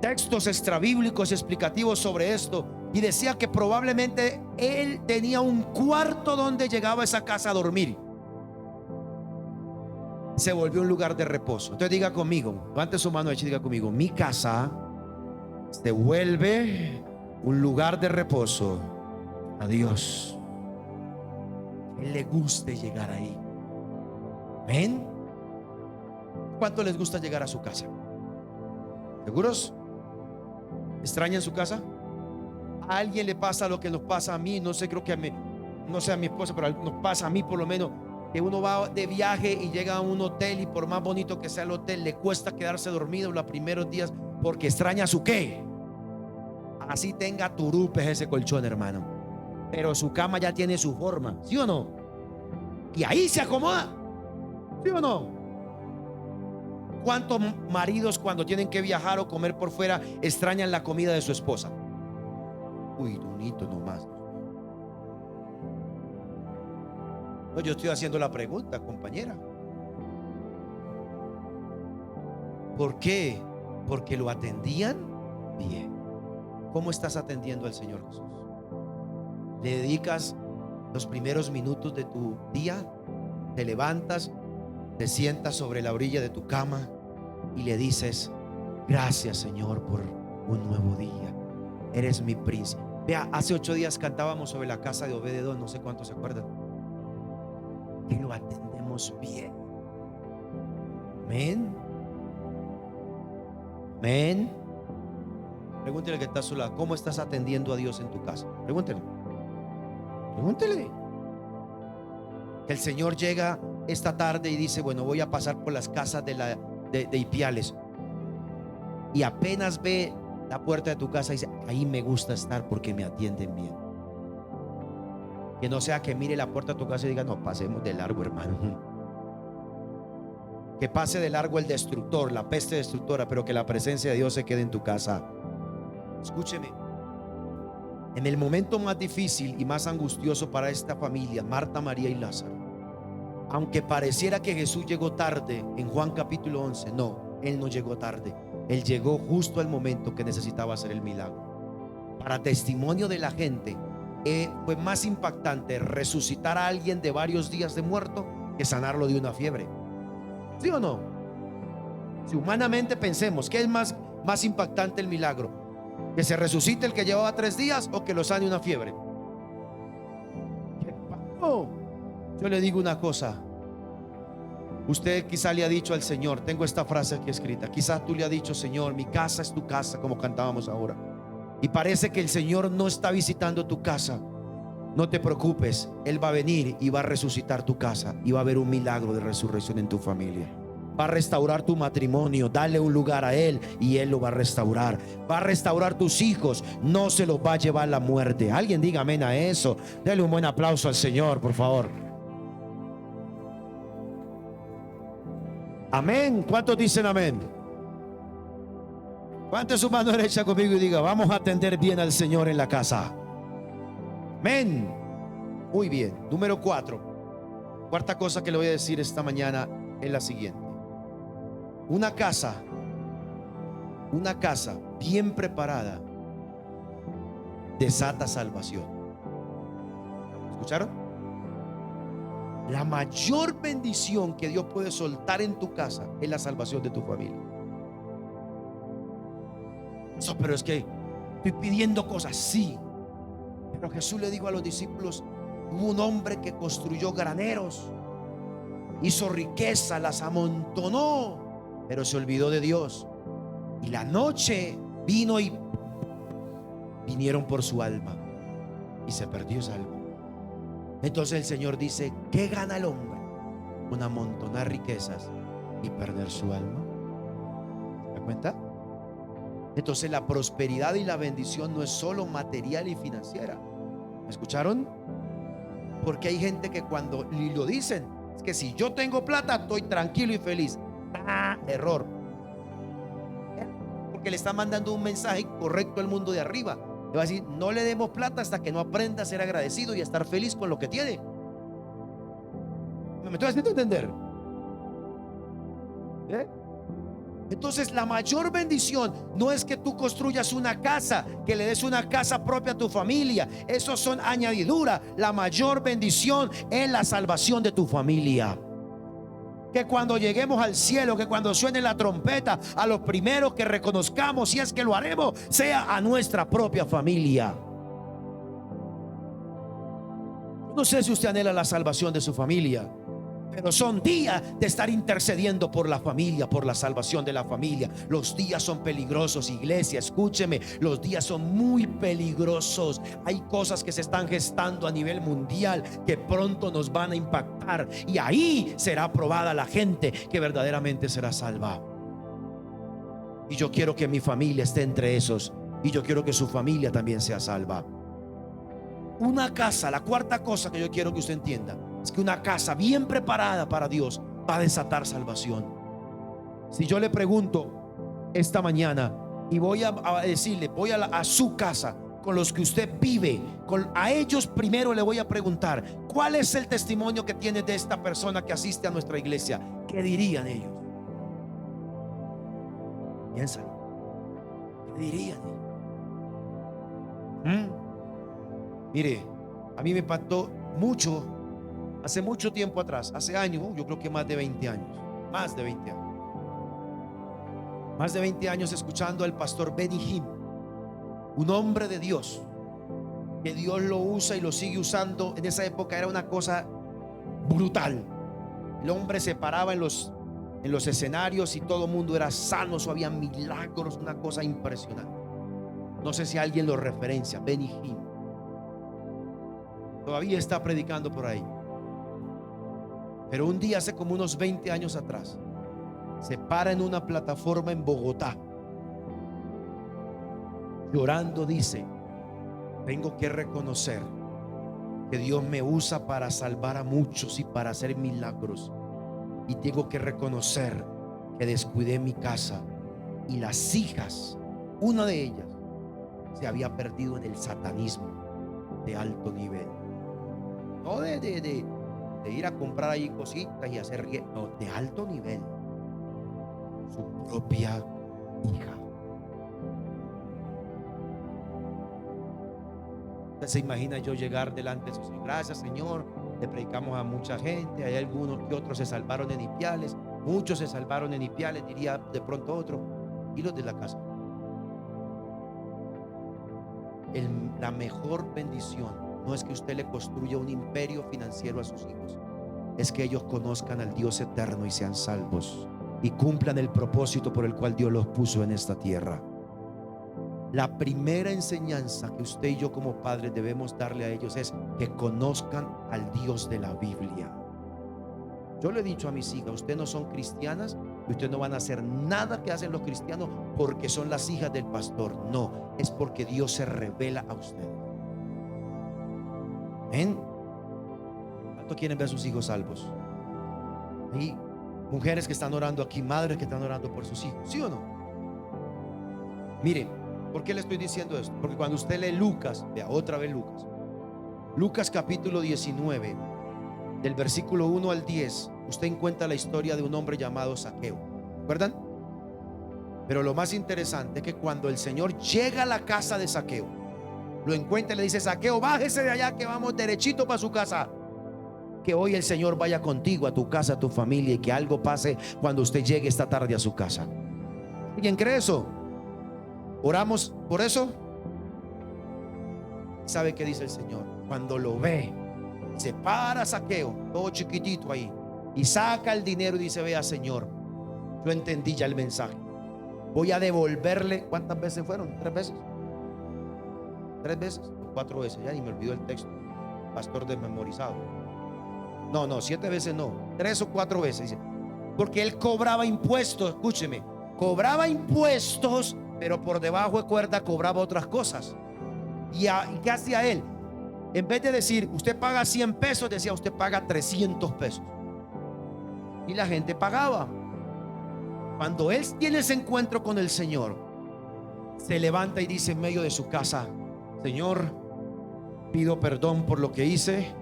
textos extrabíblicos explicativos sobre esto, y decía que probablemente él tenía un cuarto donde llegaba a esa casa a dormir. Se volvió un lugar de reposo. Entonces diga conmigo, levante su mano y diga conmigo: mi casa se vuelve un lugar de reposo a Dios. A Él le guste llegar ahí. Amén. ¿Cuánto les gusta llegar a su casa? ¿Seguros? ¿Extrañan su casa? ¿A alguien le pasa lo que nos pasa a mí? No sé, creo que no sé a mi esposa, pero nos pasa a mí por lo menos, que uno va de viaje y llega a un hotel y por más bonito que sea el hotel, le cuesta quedarse dormido los primeros días porque extraña su qué. Así tenga turupes ese colchón, hermano, pero su cama ya tiene su forma, ¿sí o no? Y ahí se acomoda, ¿sí o no? ¿Cuántos maridos cuando tienen que viajar o comer por fuera extrañan la comida de su esposa? Uy, bonito nomás. No, yo estoy haciendo la pregunta, compañera. ¿Por qué? Porque lo atendían bien. ¿Cómo estás atendiendo al Señor Jesús? ¿Le dedicas los primeros minutos de tu día? ¿Te levantas, te sientas sobre la orilla de tu cama y le dices: gracias, Señor, por un nuevo día? Eres mi príncipe. Vea, hace 8 días cantábamos sobre la casa de Obed-edom, no sé cuántos se acuerdan. Que lo atendemos bien. Amén. Amén. Pregúntele al que está a su lado: ¿cómo estás atendiendo a Dios en tu casa? Pregúntele. Pregúntele. Que el Señor llega esta tarde y dice: bueno, voy a pasar por las casas de Ipiales, y apenas ve la puerta de tu casa y dice: ahí me gusta estar porque me atienden bien. Que no sea que mire la puerta de tu casa y diga: no, pasemos de largo, hermano. Que pase de largo el destructor, la peste destructora, pero que la presencia de Dios se quede en tu casa. Escúcheme. En el momento más difícil y más angustioso para esta familia, Marta, María y Lázaro, aunque pareciera que Jesús llegó tarde en Juan capítulo 11, no, Él no llegó tarde. Él llegó justo al momento que necesitaba hacer el milagro. Para testimonio de la gente, fue más impactante resucitar a alguien de varios días de muerto que sanarlo de una fiebre. ¿Sí o no? Si humanamente pensemos, ¿qué es más impactante el milagro? ¿Que se resucite el que llevaba 3 días o que lo sane una fiebre? ¿Qué pasó? Yo le digo una cosa. Usted quizá le ha dicho al Señor, tengo esta frase aquí escrita, quizás tú le has dicho: Señor, mi casa es tu casa, como cantábamos ahora, y parece que el Señor no está visitando tu casa. No te preocupes, Él va a venir y va a resucitar tu casa, y va a haber un milagro de resurrección en tu familia. Va a restaurar tu matrimonio. Dale un lugar a Él y Él lo va a restaurar. Va a restaurar tus hijos. No se los va a llevar la muerte. Alguien diga amén a eso. Dale un buen aplauso al Señor, por favor. Amén. ¿Cuántos dicen amén? Levante su mano derecha conmigo y diga: vamos a atender bien al Señor en la casa. Amén. Muy bien. Número 4. Cuarta cosa que le voy a decir esta mañana es la siguiente. Una casa bien preparada desata salvación. ¿Escucharon? La mayor bendición que Dios puede soltar en tu casa es la salvación de tu familia. Eso, pero es que estoy pidiendo cosas, sí. Pero Jesús le dijo a los discípulos: hubo un hombre que construyó graneros, hizo riqueza, las amontonó, pero se olvidó de Dios. Y la noche vino y vinieron por su alma, y se perdió esa alma. Entonces el Señor dice: ¿qué gana el hombre con amontonar riquezas y perder su alma? ¿Se da cuenta? Entonces la prosperidad y la bendición no es solo material y financiera. ¿Me escucharon? Porque hay gente que cuando lo dicen, es que si yo tengo plata estoy tranquilo y feliz. Error. Porque le está mandando un mensaje correcto al mundo de arriba. Le va a decir: no le demos plata hasta que no aprenda a ser agradecido y a estar feliz con lo que tiene. ¿Me estoy haciendo entender? Entonces la mayor bendición no es que tú construyas una casa, que le des una casa propia a tu familia. Esos son añadiduras. La mayor bendición es la salvación de tu familia. Que cuando lleguemos al cielo, que cuando suene la trompeta, a los primeros que reconozcamos, si es que lo haremos, sea a nuestra propia familia. No sé si usted anhela la salvación de su familia, pero son días de estar intercediendo por la familia, por la salvación de la familia. Los días son peligrosos, iglesia, escúcheme, los días son muy peligrosos. Hay cosas que se están gestando a nivel mundial que pronto nos van a impactar, y ahí será probada la gente que verdaderamente será salva. Y yo quiero que mi familia esté entre esos, y yo quiero que su familia también sea salva. Una casa, la cuarta cosa que yo quiero que usted entienda, es que una casa bien preparada para Dios va a desatar salvación. Si yo le pregunto esta mañana y voy a decirle, voy a su casa, con los que usted vive, a ellos primero le voy a preguntar, ¿cuál es el testimonio que tiene de esta persona que asiste a nuestra iglesia? ¿Qué dirían ellos? Piénsalo. ¿Qué dirían ellos? Mire, a mí me impactó mucho. Hace mucho tiempo atrás, hace años, yo creo que más de 20 años, más de 20 años, más de 20 años escuchando al pastor Benny Hinn, un hombre de Dios, que Dios lo usa y lo sigue usando. En esa época era una cosa brutal. El hombre se paraba en los escenarios y todo el mundo era sano, había milagros, una cosa impresionante. No sé si alguien lo referencia, Benny Hinn. Todavía está predicando por ahí. Pero un día, hace como unos 20 años atrás, se para en una plataforma en Bogotá, llorando, dice: tengo que reconocer que Dios me usa para salvar a muchos y para hacer milagros, y tengo que reconocer que descuidé mi casa, y las hijas, una de ellas, se había perdido en el satanismo de alto nivel. No de ir a comprar ahí cositas y hacer, no, de alto nivel. Su propia hija. Usted se imagina yo llegar delante de sus hijos: gracias, Señor, le predicamos a mucha gente. Hay algunos que otros se salvaron en Ipiales, muchos se salvaron en Ipiales, diría de pronto otro. Y los de la casa. La mejor bendición no es que usted le construya un imperio financiero a sus hijos, es que ellos conozcan al Dios eterno y sean salvos y cumplan el propósito por el cual Dios los puso en esta tierra. La primera enseñanza que usted y yo como padres debemos darle a ellos es que conozcan al Dios de la Biblia. Yo le he dicho a mis hijas: ustedes no son cristianas y ustedes no van a hacer nada que hacen los cristianos porque son las hijas del pastor. No, es porque Dios se revela a ustedes. ¿Ven? ¿Cuánto quieren ver a sus hijos salvos? Hay mujeres que están orando aquí, madres que están orando por sus hijos, ¿sí o no? Mire, ¿por qué le estoy diciendo esto? Porque cuando usted lee Lucas, vea otra vez Lucas capítulo 19, del versículo 1 al 10, usted encuentra la historia de un hombre llamado Zaqueo. ¿Recuerdan? Pero lo más interesante es que cuando el Señor llega a la casa de Zaqueo, lo encuentra y le dice: Zaqueo, bájese de allá que vamos derechito para su casa. Que hoy el Señor vaya contigo a tu casa, a tu familia, y que algo pase cuando usted llegue esta tarde a su casa. ¿Quién cree eso? ¿Oramos por eso? ¿Sabe qué dice el Señor? Cuando lo ve, se para Zaqueo, todo chiquitito ahí, y saca el dinero y dice: vea, Señor, yo entendí ya el mensaje. Voy a devolverle. ¿Cuántas veces fueron? ¿3 veces? 3 veces, 4 veces, ya ni me olvidó el texto. Pastor desmemorizado. No, 7 veces no, 3 o 4 veces. Porque él cobraba impuestos, escúcheme, cobraba impuestos, pero por debajo de cuerda cobraba otras cosas. ¿Y qué hacía él? En vez de decir: usted paga 100 pesos, decía: usted paga 300 pesos. Y la gente pagaba. Cuando él tiene ese encuentro con el Señor, se levanta y dice en medio de su casa: Señor, pido perdón por lo que hice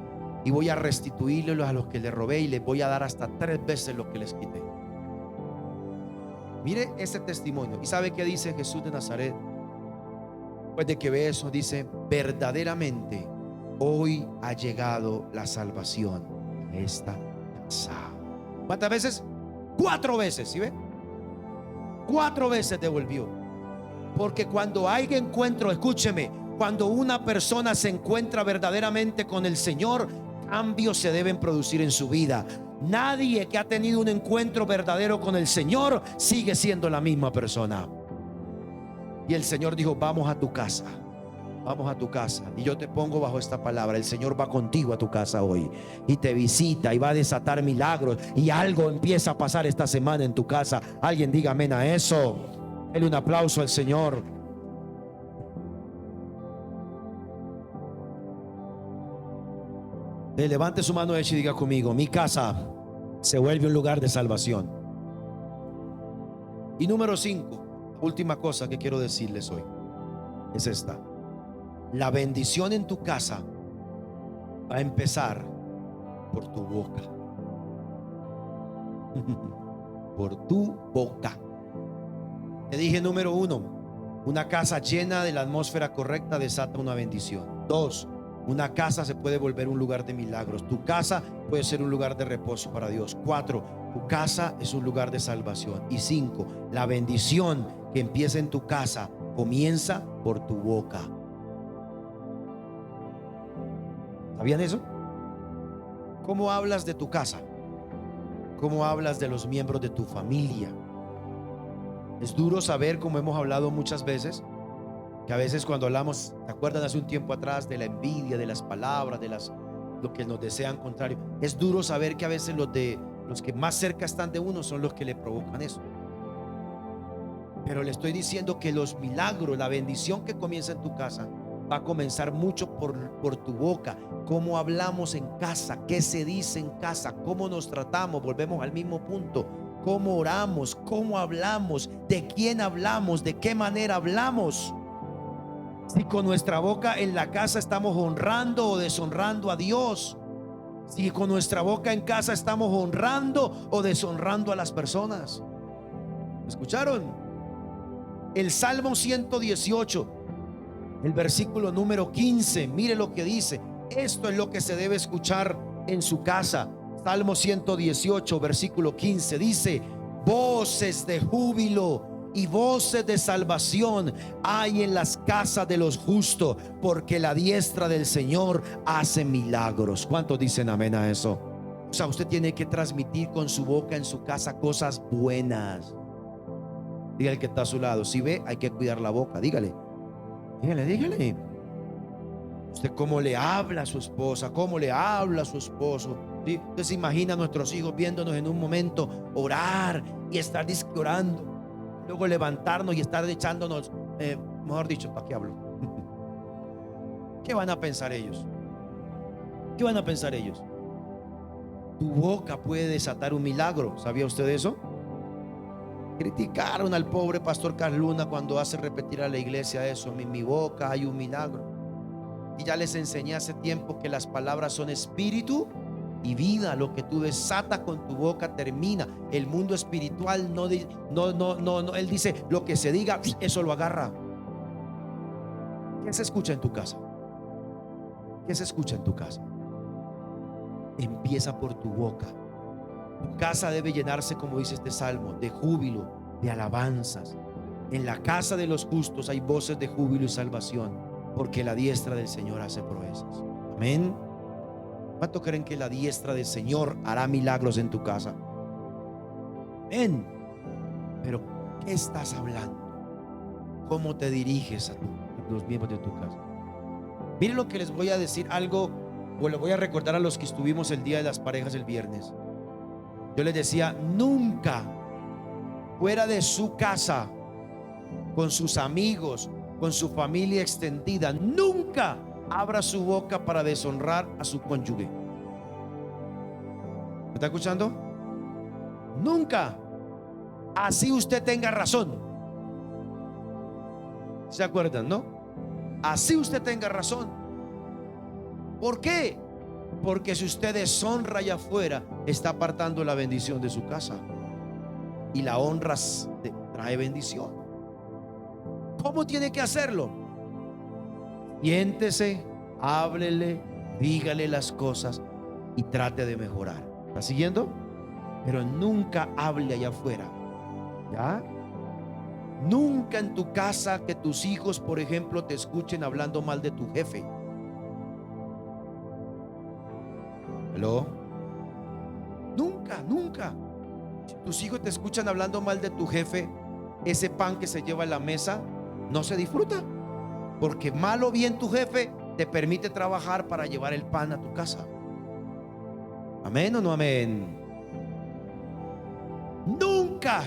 y voy a restituirle a los que le robé, y les voy a dar hasta 3 veces lo que les quité. Mire ese testimonio. ¿Y sabe qué dice Jesús de Nazaret? Después de que ve eso, dice: verdaderamente hoy ha llegado la salvación a esta casa. ¿Cuántas veces? 4 veces, ¿sí ve? 4 veces devolvió. Porque cuando hay encuentro, escúcheme, Cuando una persona se encuentra verdaderamente con el Señor, cambios se deben producir en su vida. Nadie que ha tenido un encuentro verdadero con el Señor sigue siendo la misma persona. Y el Señor dijo: vamos a tu casa. Vamos a tu casa. Y yo te pongo bajo esta palabra: el Señor va contigo a tu casa hoy y te visita y va a desatar milagros, y algo empieza a pasar esta semana en tu casa. Alguien diga amén a eso. Dele un aplauso al Señor. Levante su mano derecha y diga conmigo: mi casa se vuelve un lugar de salvación. Y número 5, última cosa que quiero decirles hoy es esta: la bendición en tu casa va a empezar por tu boca. Por tu boca. Te dije: número 1, una casa llena de la atmósfera correcta desata una bendición. 2, una casa se puede volver un lugar de milagros. Tu casa puede ser un lugar de reposo para Dios. 4, tu casa es un lugar de salvación. Y 5, la bendición que empieza en tu casa comienza por tu boca. ¿Sabían eso? ¿Cómo hablas de tu casa? ¿Cómo hablas de los miembros de tu familia? Es duro saber, como hemos hablado muchas veces, que a veces cuando hablamos, ¿se acuerdan hace un tiempo atrás de la envidia, de las palabras, de lo que nos desean contrario? Es duro saber que a veces los que más cerca están de uno son los que le provocan eso. Pero le estoy diciendo que los milagros, la bendición que comienza en tu casa, va a comenzar mucho por tu boca. Cómo hablamos en casa, qué se dice en casa, cómo nos tratamos. Volvemos al mismo punto: cómo oramos, cómo hablamos, de quién hablamos, de qué manera hablamos. Si con nuestra boca en la casa estamos honrando o deshonrando a Dios. Si con nuestra boca en casa estamos honrando o deshonrando a las personas. ¿Escucharon? El Salmo 118, el versículo número 15, mire lo que dice. Esto es lo que se debe escuchar en su casa. Salmo 118, versículo 15 dice: voces de júbilo y voces de salvación hay en las casas de los justos, porque la diestra del Señor hace milagros. ¿Cuántos dicen amén a eso? O sea, usted tiene que transmitir con su boca en su casa cosas buenas. Dígale al que está a su lado: si ve, hay que cuidar la boca. Dígale. Usted cómo le habla a su esposa, cómo le habla a su esposo. ¿Sí? Usted se imagina a nuestros hijos viéndonos en un momento orar y estar orando, luego levantarnos y estar echándonos, mejor dicho, ¿para qué hablo? ¿Qué van a pensar ellos? ¿Qué van a pensar ellos? Tu boca puede desatar un milagro. ¿Sabía usted eso? Criticaron al pobre pastor Carl Luna cuando hace repetir a la iglesia eso: en mi boca hay un milagro. Y ya les enseñé hace tiempo que las palabras son espíritu y vida. Lo que tú desatas con tu boca termina. El mundo espiritual no, él dice: lo que se diga, eso lo agarra. ¿Qué se escucha en tu casa? ¿Qué se escucha en tu casa? Empieza por tu boca. Tu casa debe llenarse, como dice este salmo, de júbilo, de alabanzas. En la casa de los justos hay voces de júbilo y salvación, porque la diestra del Señor hace proezas. Amén. ¿Cuánto creen que la diestra del Señor hará milagros en tu casa? Amén. Pero ¿qué estás hablando? ¿Cómo te diriges a los miembros de tu casa? Miren lo que les voy a decir, algo, o le voy a recordar a los que estuvimos el día de las parejas el viernes. Yo les decía: nunca fuera de su casa, con sus amigos, con su familia extendida, nunca abra su boca para deshonrar a su cónyuge. ¿Me está escuchando? Nunca. Así usted tenga razón. ¿Se acuerdan, no? Así usted tenga razón. ¿Por qué? Porque si usted deshonra allá afuera, está apartando la bendición de su casa. Y la honra trae bendición. ¿Cómo tiene que hacerlo? Siéntese, háblele, dígale las cosas y trate de mejorar. ¿Está siguiendo? Pero nunca hable allá afuera. ¿Ya? Nunca en tu casa que tus hijos, por ejemplo, te escuchen hablando mal de tu jefe. ¿Aló? Nunca, nunca. Si tus hijos te escuchan hablando mal de tu jefe, ese pan que se lleva a la mesa no se disfruta. Porque mal o bien tu jefe te permite trabajar para llevar el pan a tu casa. ¿Amén o no amén? Nunca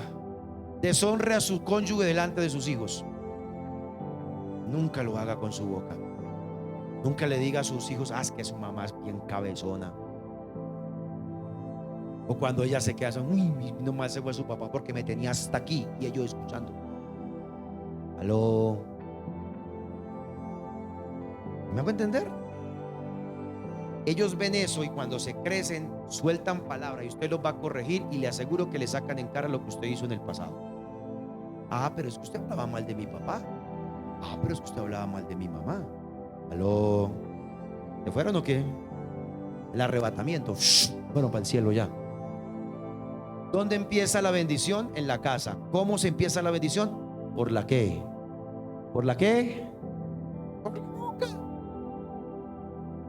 deshonre a su cónyuge delante de sus hijos. Nunca lo haga con su boca. Nunca le diga a sus hijos: es que su mamá es bien cabezona. O cuando ella se queda, uy, nomás se fue su papá porque me tenía hasta aquí y ellos escuchando. ¿Aló? ¿Me hago entender? Ellos ven eso y cuando se crecen sueltan palabras y usted los va a corregir y le aseguro que le sacan en cara lo que usted hizo en el pasado. Pero es que usted hablaba mal de mi papá. Pero es que usted hablaba mal de mi mamá. ¿Aló? ¿Se fueron o qué? El arrebatamiento. Bueno, para el cielo ya. ¿Dónde empieza la bendición? En la casa. ¿Cómo se empieza la bendición? ¿Por la qué? ¿Por la qué? Por la boca.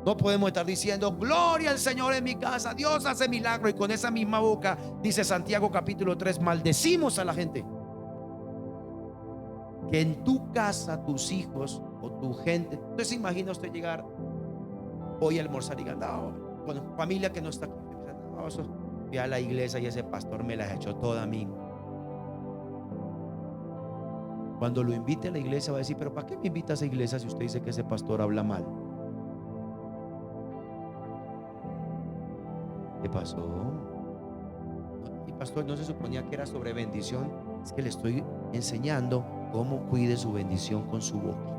No podemos estar diciendo: gloria al Señor en mi casa, Dios hace milagro, y con esa misma boca, dice Santiago capítulo 3, maldecimos a la gente. Que en tu casa, tus hijos o tu gente, entonces se imagina usted llegar hoy a almorzar y digan: bueno, familia que no está aquí, fui a la iglesia y ese pastor me las echó toda a mí. Cuando lo invite a la iglesia va a decir: pero ¿para qué me invita a esa iglesia si usted dice que ese pastor habla mal? ¿Qué pasó? Y pastor, no se suponía que era sobre bendición. Es que le estoy enseñando cómo cuide su bendición con su boquita.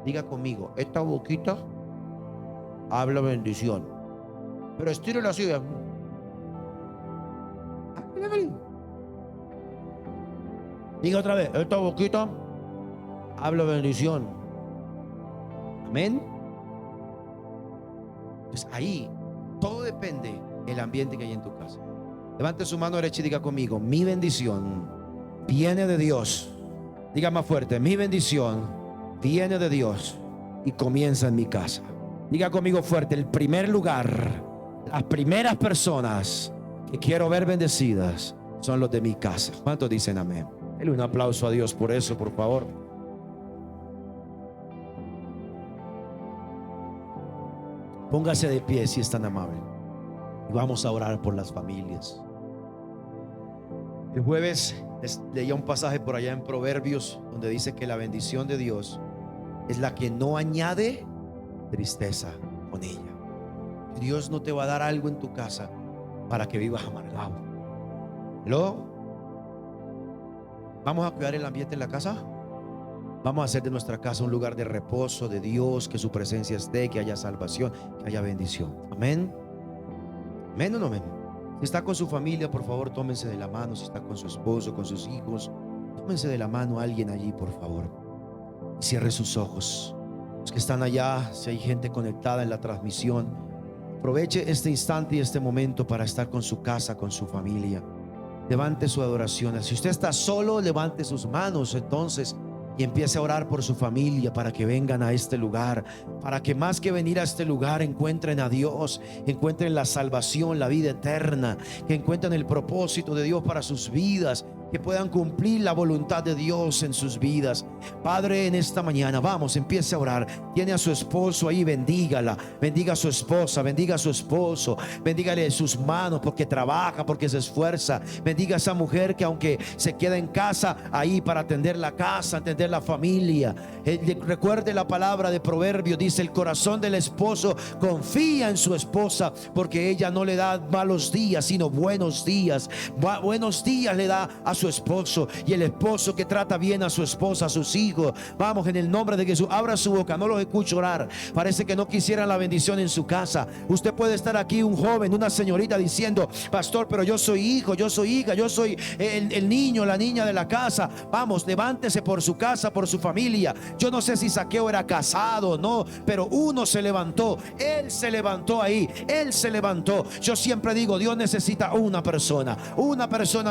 Diga conmigo: esta boquita habla bendición. Pero estírela así. Diga otra vez: esta boquita habla bendición. Amén. Entonces ahí todo depende del ambiente que hay en tu casa. Levante su mano derecha y diga conmigo: mi bendición viene de Dios. Diga más fuerte: mi bendición viene de Dios y comienza en mi casa. Diga conmigo fuerte: el primer lugar, las primeras personas que quiero ver bendecidas son los de mi casa. ¿Cuántos dicen amén? Dale un aplauso a Dios por eso, por favor. Póngase de pie si es tan amable y vamos a orar por las familias. El jueves les leía un pasaje por allá en Proverbios donde dice que la bendición de Dios es la que no añade tristeza con ella. Dios no te va a dar algo en tu casa para que vivas amargado. ¿Lo? ¿Vamos a cuidar el ambiente en la casa? Vamos a hacer de nuestra casa un lugar de reposo de Dios, que su presencia esté, que haya salvación, que haya bendición. Amén. Amén o no amén. Si está con su familia, por favor, tómense de la mano. Si está con su esposo, con sus hijos, tómense de la mano a alguien allí, por favor. Y cierre sus ojos. Los que están allá, si hay gente conectada en la transmisión, aproveche este instante y este momento para estar con su casa, con su familia. Levante su adoración. Si usted está solo, levante sus manos entonces y empiece a orar por su familia para que vengan a este lugar, para que más que venir a este lugar encuentren a Dios, encuentren la salvación, la vida eterna, que encuentren el propósito de Dios para sus vidas, que puedan cumplir la voluntad de Dios en sus vidas. Padre, en esta mañana, vamos, empiece a orar. Tiene a su esposo ahí, bendígala, bendiga a su esposa, bendiga a su esposo, bendígale sus manos porque trabaja, porque se esfuerza. Bendiga a esa mujer que aunque se queda en casa, ahí para atender la casa, atender la familia. Recuerde la palabra de Proverbios, dice: el corazón del esposo confía en su esposa, porque ella no le da malos días, sino buenos días. Buenos días le da a su esposo, y el esposo que trata bien a su esposa, a sus hijos. Vamos, en el nombre de Jesús, abra su boca. No los escucho orar. Parece que no quisieran la bendición en su casa. Usted puede estar aquí, un joven, una señorita, diciendo: pastor, pero yo soy hijo, yo soy hija, yo soy el niño, la niña de la casa. Vamos, levántese por su casa, por su familia. Yo no sé si Zaqueo era casado o no, pero uno se levantó. Él se levantó ahí, él se levantó. Yo siempre digo: Dios necesita una persona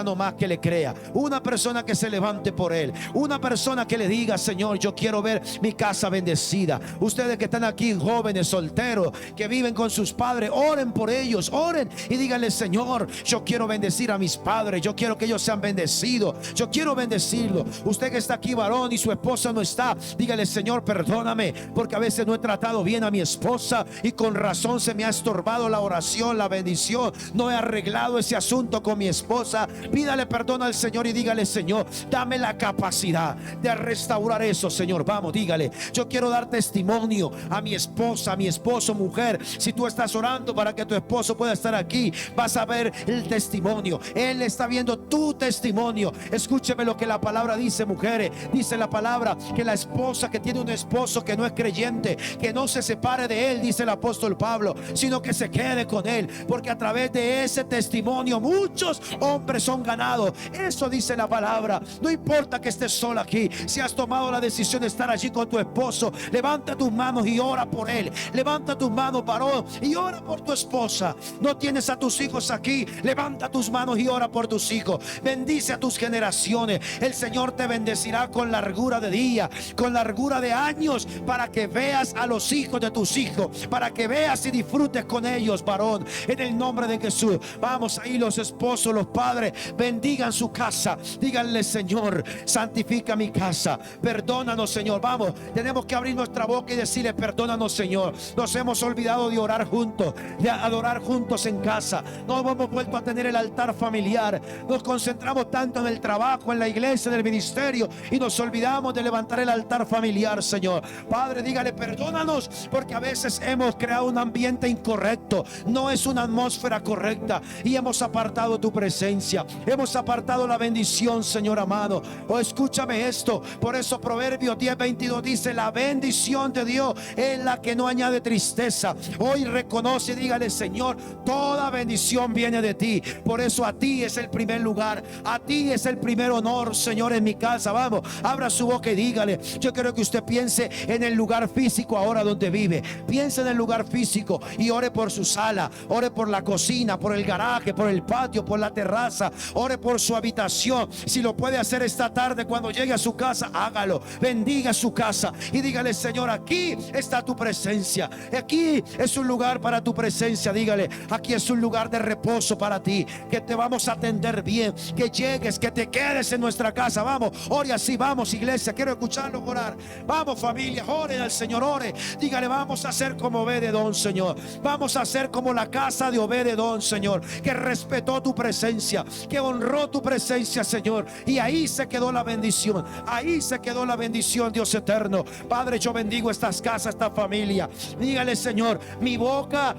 no más que le crea. una persona que se levante por él, una persona que le diga: Señor, yo quiero ver mi casa bendecida. Ustedes que están aquí, jóvenes, solteros, que viven con sus padres, oren por ellos, oren y díganle: Señor, yo quiero bendecir a mis padres, yo quiero que ellos sean bendecidos, yo quiero bendecirlo. Usted que está aquí, varón, y su esposa no está, dígale: Señor, perdóname, porque a veces no he tratado bien a mi esposa y con razón se me ha estorbado la oración, la bendición, no he arreglado ese asunto con mi esposa. Pídale perdón al Señor y dígale: Señor, dame la capacidad de restaurar eso, Señor. Vamos, dígale: yo quiero dar testimonio a mi esposa, a mi esposo. Mujer, si tú estás orando para que tu esposo pueda estar aquí, vas a ver el testimonio. Él está viendo tu testimonio. Escúcheme lo que la palabra dice, mujeres. Dice la palabra que la esposa que tiene un esposo que no es creyente, que no se separe de él, dice el apóstol Pablo, sino que se quede con él, porque a través de ese testimonio muchos hombres son ganados. Eso dice la palabra. No importa que estés sola aquí, si has tomado la decisión de estar allí con tu esposo, levanta tus manos y ora por él. Levanta tus manos, varón, y ora por tu esposa. No tienes a tus hijos aquí, levanta tus manos y ora por tus hijos. Bendice a tus generaciones. El Señor te bendecirá con largura de día, con largura de años, para que veas a los hijos de tus hijos, para que veas y disfrutes con ellos, varón, en el nombre de Jesús. Vamos ahí, los esposos, los padres, bendigan su casa. Díganle: Señor, santifica mi casa, perdónanos, Señor. Vamos, tenemos que abrir nuestra boca y decirle: perdónanos, Señor. Nos hemos olvidado de orar juntos, de adorar juntos en casa. No hemos vuelto a tener el altar familiar. Nos concentramos tanto en el trabajo, en la iglesia, en el ministerio, y nos olvidamos de levantar el altar familiar, Señor. Padre, dígale: perdónanos, porque a veces hemos creado un ambiente incorrecto, no es una atmósfera correcta, y hemos apartado tu presencia, hemos apartado la bendición, Señor amado. Oh, escúchame esto. Por eso Proverbios 10:22 dice: la bendición de Dios es la que no añade tristeza. Hoy reconoce y dígale: Señor, toda bendición viene de ti. Por eso a ti es el primer lugar, a ti es el primer honor, Señor, en mi casa. Vamos, abra su boca y dígale: yo quiero que usted piense en el lugar físico ahora donde vive. Piense en el lugar físico y ore por su sala, ore por la cocina, por el garaje, por el patio, por la terraza. Ore por su habitación. Si lo puede hacer esta tarde cuando llegue a su casa, hágalo. Bendiga su casa y dígale: Señor, aquí está tu presencia, aquí es un lugar para tu presencia. Dígale: aquí es un lugar de reposo para ti, que te vamos a atender bien, que llegues, que te quedes en nuestra casa. Vamos, ore así. Vamos, iglesia, quiero escucharlo orar. Vamos, familia, oren al Señor, ore. Dígale: vamos a hacer como Obed-edom, Señor. Vamos a hacer como la casa de Obed-edom, Señor, que respetó tu presencia, que honró tu presencia, Señor, y ahí se quedó la bendición, ahí se quedó la bendición, Dios eterno. Padre, yo bendigo estas casas, esta familia. Dígale: Señor, mi boca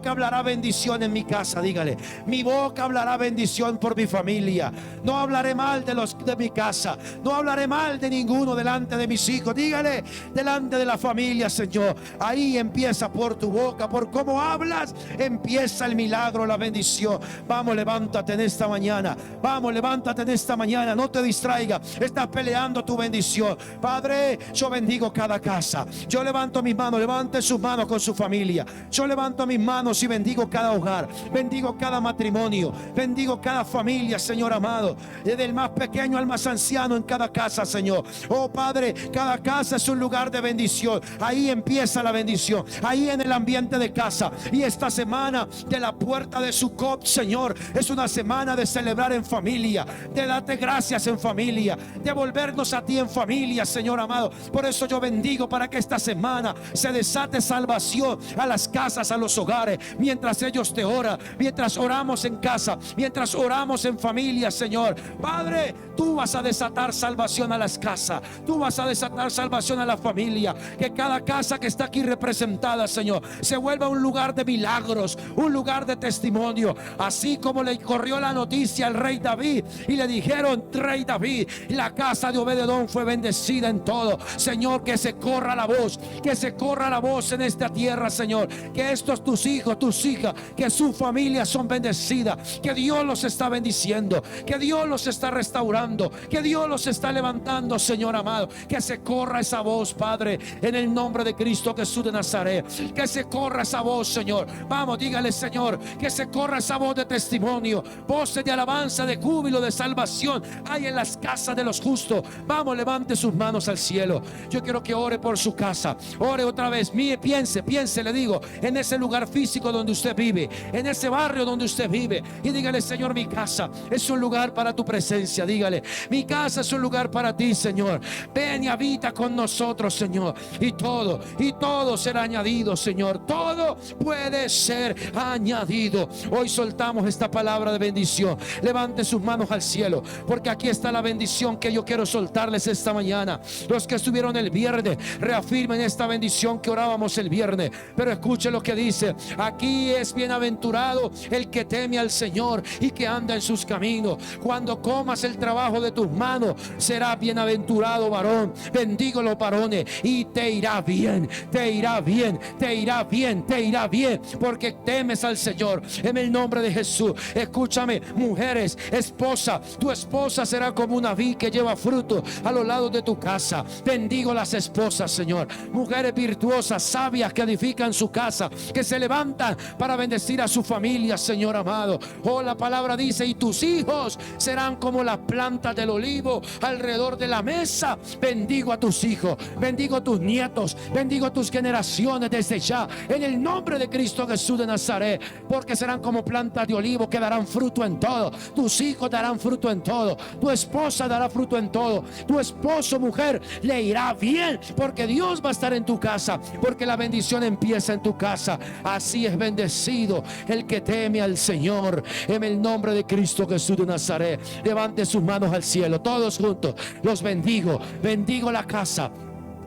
hablará bendición en mi casa. Dígale: mi boca hablará bendición por mi familia. No hablaré mal de mi casa, no hablaré mal de ninguno delante de mis hijos. Dígale: delante de la familia, Señor. Ahí empieza por tu boca, por cómo hablas, empieza el milagro, la bendición. Vamos, levántate en esta mañana. Vamos, levántate en esta mañana. No te distraiga. Estás peleando tu bendición. Padre, yo bendigo cada casa. Yo levanto mis manos. Levante sus manos con su familia. Yo levanto mis manos y bendigo cada hogar. Bendigo cada matrimonio. Bendigo cada familia, Señor amado. Desde el más pequeño al más anciano en cada casa, Señor. Oh Padre, cada casa es un lugar de bendición. Ahí empieza la bendición. Ahí en el ambiente de casa. Y esta semana de la puerta de Sucot, Señor, es una semana de celebrar en familia, de darte gracias en familia, de volvernos a ti en familia, Señor amado. Por eso yo bendigo para que esta semana se desate salvación a las casas, a los hogares, mientras ellos te oran, mientras oramos en casa, mientras oramos en familia, Señor. Padre, tú vas a desatar salvación a las casas, tú vas a desatar salvación a la familia. Que cada casa que está aquí representada, Señor, se vuelva un lugar de milagros, un lugar de testimonio. Así como le corrió la noticia al rey David y le dijeron: rey David, la casa de Obed-edom fue bendecida en todo. Señor, que se corra la voz, que se corra la voz en esta tierra, Señor, que estos tus hijos, tus hijas, que su familia son bendecidas, que Dios los está bendiciendo, que Dios los está restaurando. levantando, que Dios los está levantando, Señor amado. Que se corra esa voz, Padre, en el nombre de Cristo Jesús de Nazaret. Que se corra esa voz, Señor. Vamos, dígale, Señor, que se corra esa voz de testimonio, voces de alabanza, de júbilo, de salvación hay en las casas de los justos. Vamos, levante sus manos al cielo. Yo quiero que ore por su casa. Ore otra vez. Mire, piense, le digo, en ese lugar físico donde usted vive, en ese barrio donde usted vive, y dígale: Señor, mi casa es un lugar para tu presencia. Dígale: mi casa es un lugar para ti, Señor. Ven y habita con nosotros, Señor. Y todo será añadido, Señor. Todo puede ser añadido. Hoy soltamos esta palabra de bendición. Levante sus manos al cielo, porque aquí está la bendición que yo quiero soltarles esta mañana. Los que estuvieron el viernes, reafirmen esta bendición que orábamos el viernes. Pero escuche lo que dice: aquí es bienaventurado el que teme al Señor y que anda en sus caminos. Cuando comas el trabajo de tus manos, será bienaventurado varón. Bendigo los varones y te irá bien, te irá bien, te irá bien, te irá bien, porque temes al Señor. En el nombre de Jesús. Escúchame, mujeres, esposa, tu esposa será como una vid que lleva fruto a los lados de tu casa. Bendigo las esposas, Señor. Mujeres virtuosas, sabias, que edifican su casa, que se levantan para bendecir a su familia, Señor amado. Oh, la palabra dice: y tus hijos serán como las plantas del olivo alrededor de la mesa. Bendigo a tus hijos, bendigo a tus nietos, bendigo a tus generaciones desde ya, en el nombre de Cristo Jesús de Nazaret, porque serán como plantas de olivo que darán fruto en todo. Tus hijos darán fruto en todo. Tu esposa dará fruto en todo. Tu esposo, mujer, le irá bien, porque Dios va a estar en tu casa, porque la bendición empieza en tu casa. Así es bendecido el que teme al Señor, en el nombre de Cristo Jesús de Nazaret. Levante sus manos al cielo, todos juntos. Los bendigo, bendigo la casa,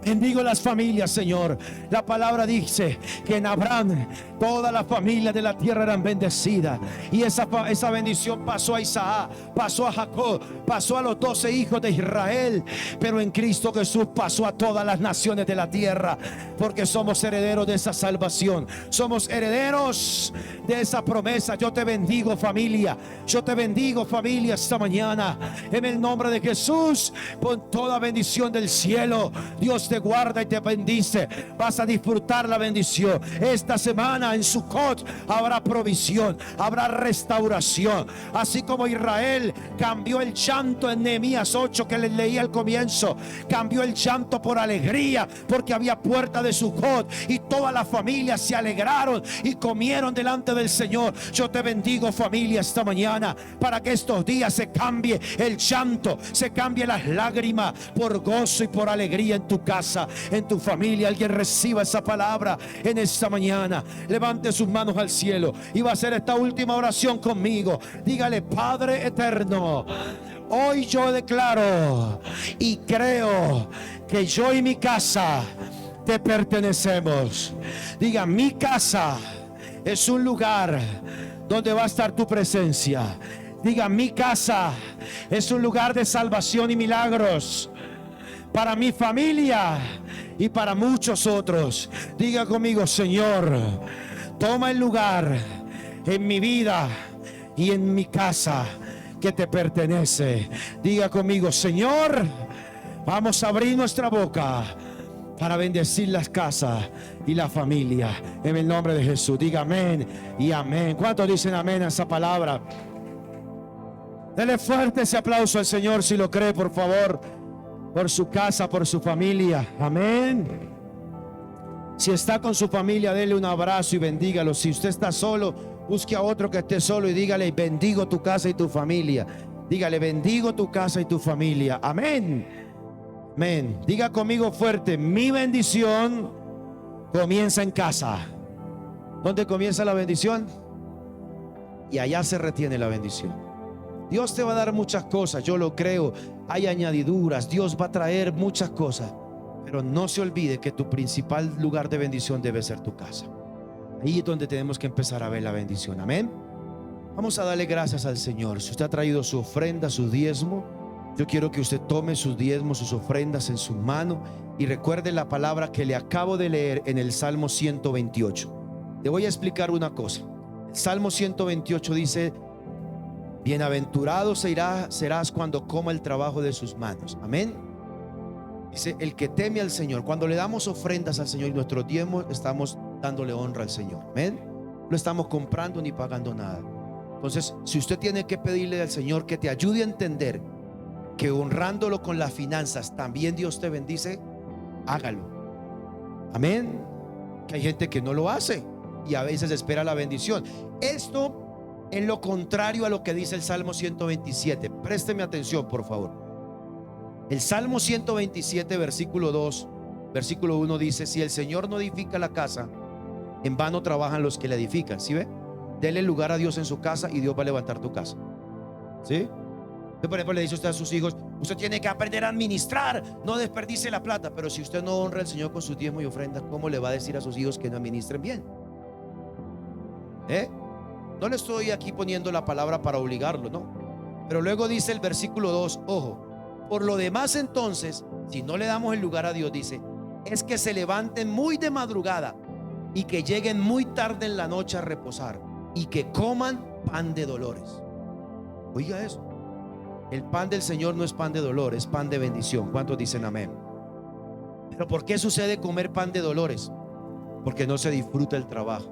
bendigo las familias, Señor. La palabra dice que en Abraham todas las familias de la tierra eran bendecidas, y esa bendición pasó a Isaac, pasó a Jacob, pasó a los 12 hijos de Israel, pero en Cristo Jesús pasó a todas las naciones de la tierra, porque somos herederos de esa salvación, somos herederos de esa promesa. Yo te bendigo, familia, yo te bendigo, familia, esta mañana, en el nombre de Jesús. Con toda bendición del cielo, Dios te guarda y te bendice. Vas a disfrutar la bendición esta semana. En Sucot habrá provisión, habrá restauración. Así como Israel cambió el llanto en Nehemías 8 que les leí al comienzo, cambió el llanto por alegría, porque había puerta de Sucot y todas las familias se alegraron y comieron delante del Señor. Yo te bendigo, familia, esta mañana, para que estos días se cambie el llanto, se cambie las lágrimas por gozo y por alegría en tu casa, en tu familia. Alguien reciba esa palabra en esta mañana. Levante sus manos al cielo y va a hacer esta última oración conmigo. Dígale: Padre eterno, hoy yo declaro y creo que yo y mi casa te pertenecemos. Diga: mi casa es un lugar donde va a estar tu presencia. Diga: mi casa es un lugar de salvación y milagros para mi familia y para muchos otros. Diga conmigo: Señor, toma el lugar en mi vida y en mi casa que te pertenece. Diga conmigo: Señor, vamos a abrir nuestra boca para bendecir las casas y la familia, en el nombre de Jesús. Diga amén y amén. ¿Cuántos dicen amén a esa palabra? Dele fuerte ese aplauso al Señor si lo cree, por favor, por su casa, por su familia. Amén. Si está con su familia, dele un abrazo y bendígalo. Si usted está solo, busque a otro que esté solo y dígale: bendigo tu casa y tu familia. Dígale: bendigo tu casa y tu familia. Amén. Amén. Diga conmigo fuerte: mi bendición comienza en casa. ¿Dónde comienza la bendición? Y allá se retiene la bendición. Dios te va a dar muchas cosas, yo lo creo. Hay añadiduras, Dios va a traer muchas cosas, pero no se olvide que tu principal lugar de bendición debe ser tu casa. Ahí es donde tenemos que empezar a ver la bendición. Amén. Vamos a darle gracias al Señor. Si usted ha traído su ofrenda, su diezmo, yo quiero que usted tome sus diezmos, sus ofrendas en su mano y recuerde la palabra que le acabo de leer en el Salmo 128. Le voy a explicar una cosa. El Salmo 128 dice: Bienaventurado serás cuando coma el trabajo de sus manos. Amén. Dice, el que teme al Señor. Cuando le damos ofrendas al Señor y nuestros diezmos, estamos dándole honra al Señor. Amén. No estamos comprando ni pagando nada. Entonces, si usted tiene que pedirle al Señor que te ayude a entender que honrándolo con las finanzas también Dios te bendice, hágalo. Amén. Que hay gente que no lo hace y a veces espera la bendición. Esto es lo contrario a lo que dice el Salmo 127. Présteme atención, por favor. El Salmo 127, versículo 2, versículo 1 dice: si el Señor no edifica la casa, en vano trabajan los que la edifican. ¿Sí ve? Dele lugar a Dios en su casa y Dios va a levantar tu casa. ¿Sí? Por ejemplo, le dice usted a sus hijos: usted tiene que aprender a administrar, no desperdicie la plata. Pero si usted no honra al Señor con su diezmo y ofrenda, ¿cómo le va a decir a sus hijos que no administren bien? No le estoy aquí poniendo la palabra para obligarlo, no. Pero luego dice el versículo 2, ojo: por lo demás entonces, si no le damos el lugar a Dios, dice, es que se levanten muy de madrugada y que lleguen muy tarde en la noche a reposar y que coman pan de dolores. Oiga eso. El pan del Señor no es pan de dolor, es pan de bendición. ¿Cuántos dicen amén? Pero ¿por qué sucede comer pan de dolores? Porque no se disfruta el trabajo.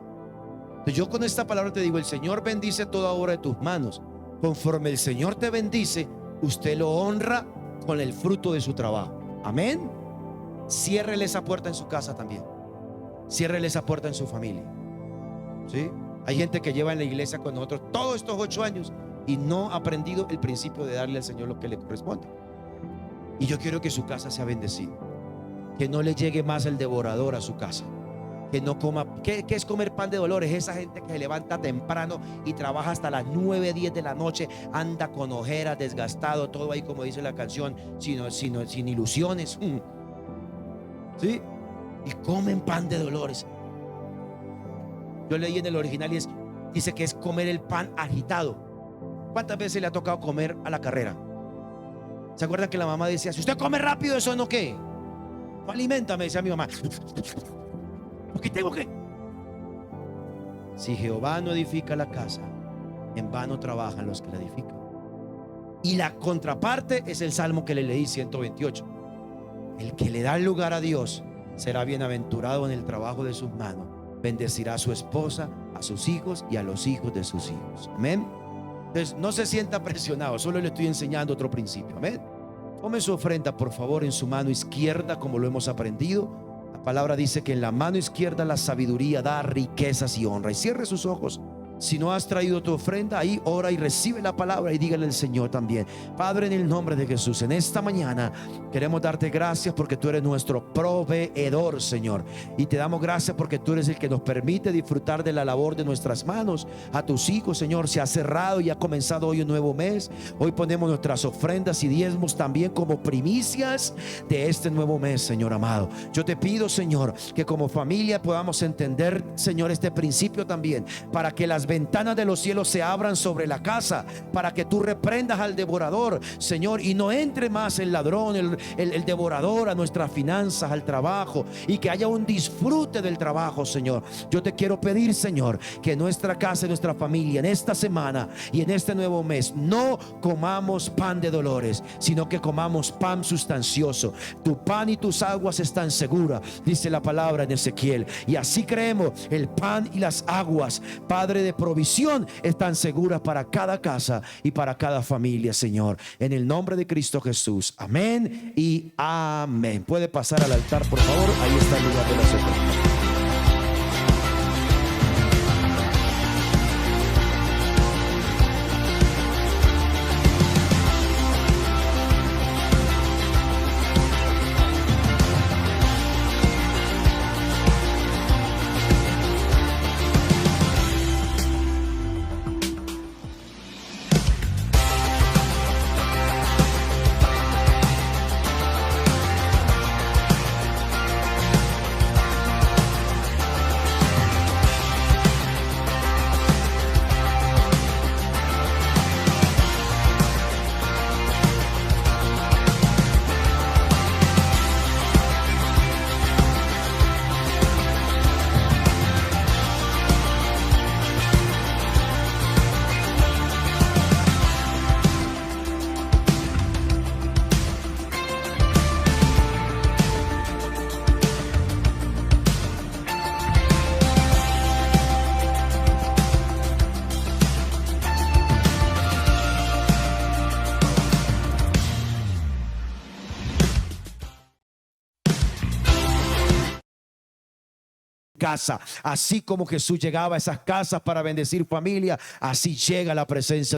Entonces yo con esta palabra te digo: el Señor bendice toda obra de tus manos. Conforme el Señor te bendice, usted lo honra con el fruto de su trabajo. Amén. Ciérrele esa puerta en su casa también. Ciérrele esa puerta en su familia. ¿Sí? Hay gente que lleva en la iglesia con nosotros todos estos 8 años y no ha aprendido el principio de darle al Señor lo que le corresponde. Y yo quiero que su casa sea bendecida, que no le llegue más el devorador a su casa, que no coma. ¿Qué es comer pan de dolores? Esa gente que se levanta temprano y trabaja hasta las 9, 10 de la noche, anda con ojeras, desgastado, todo ahí como dice la canción, sin ilusiones. ¿Sí? Y comen pan de dolores. Yo leí en el original y dice que es comer el pan agitado. ¿Cuántas veces le ha tocado comer a la carrera? ¿Se acuerdan que la mamá decía: si usted come rápido, eso no qué? No alimenta, me decía mi mamá. Porque tengo que. Si Jehová no edifica la casa, en vano trabajan los que la edifican. Y la contraparte es el salmo que le leí, 128. El que le da lugar a Dios será bienaventurado en el trabajo de sus manos. Bendecirá a su esposa, a sus hijos y a los hijos de sus hijos. Amén. Entonces no se sienta presionado, solo le estoy enseñando otro principio. Amén. Tome su ofrenda, por favor, en su mano izquierda, como lo hemos aprendido. La palabra dice que en la mano izquierda la sabiduría da riquezas y honra. Y cierre sus ojos. Si no has traído tu ofrenda, ahí ora y recibe la palabra y dígale al Señor también: Padre, en el nombre de Jesús, en esta mañana queremos darte gracias porque tú eres nuestro proveedor, Señor. Y te damos gracias porque tú eres el que nos permite disfrutar de la labor de nuestras manos. A tus hijos, Señor, se ha cerrado y ha comenzado hoy un nuevo mes. Hoy ponemos nuestras ofrendas y diezmos también como primicias de este nuevo mes, Señor amado. Yo te pido, Señor, que como familia podamos entender, Señor, este principio también, para que las ventanas de los cielos se abran sobre la casa, para que tú reprendas al devorador, Señor, y no entre más el ladrón, el devorador a nuestras finanzas, al trabajo, y que haya un disfrute del trabajo, Señor. Yo te quiero pedir, Señor, que nuestra casa y nuestra familia en esta semana y en este nuevo mes no comamos pan de dolores, sino que comamos pan sustancioso. Tu pan y tus aguas están seguras, dice la palabra en Ezequiel, y así creemos: el pan y las aguas, Padre, de provisión están seguras para cada casa y para cada familia, Señor, en el nombre de Cristo Jesús. Amén y amén. Puede pasar al altar, por favor. Ahí está el lugar de las ofrendas. casa. Así como Jesús llegaba a esas casas para bendecir familia, así llega la presencia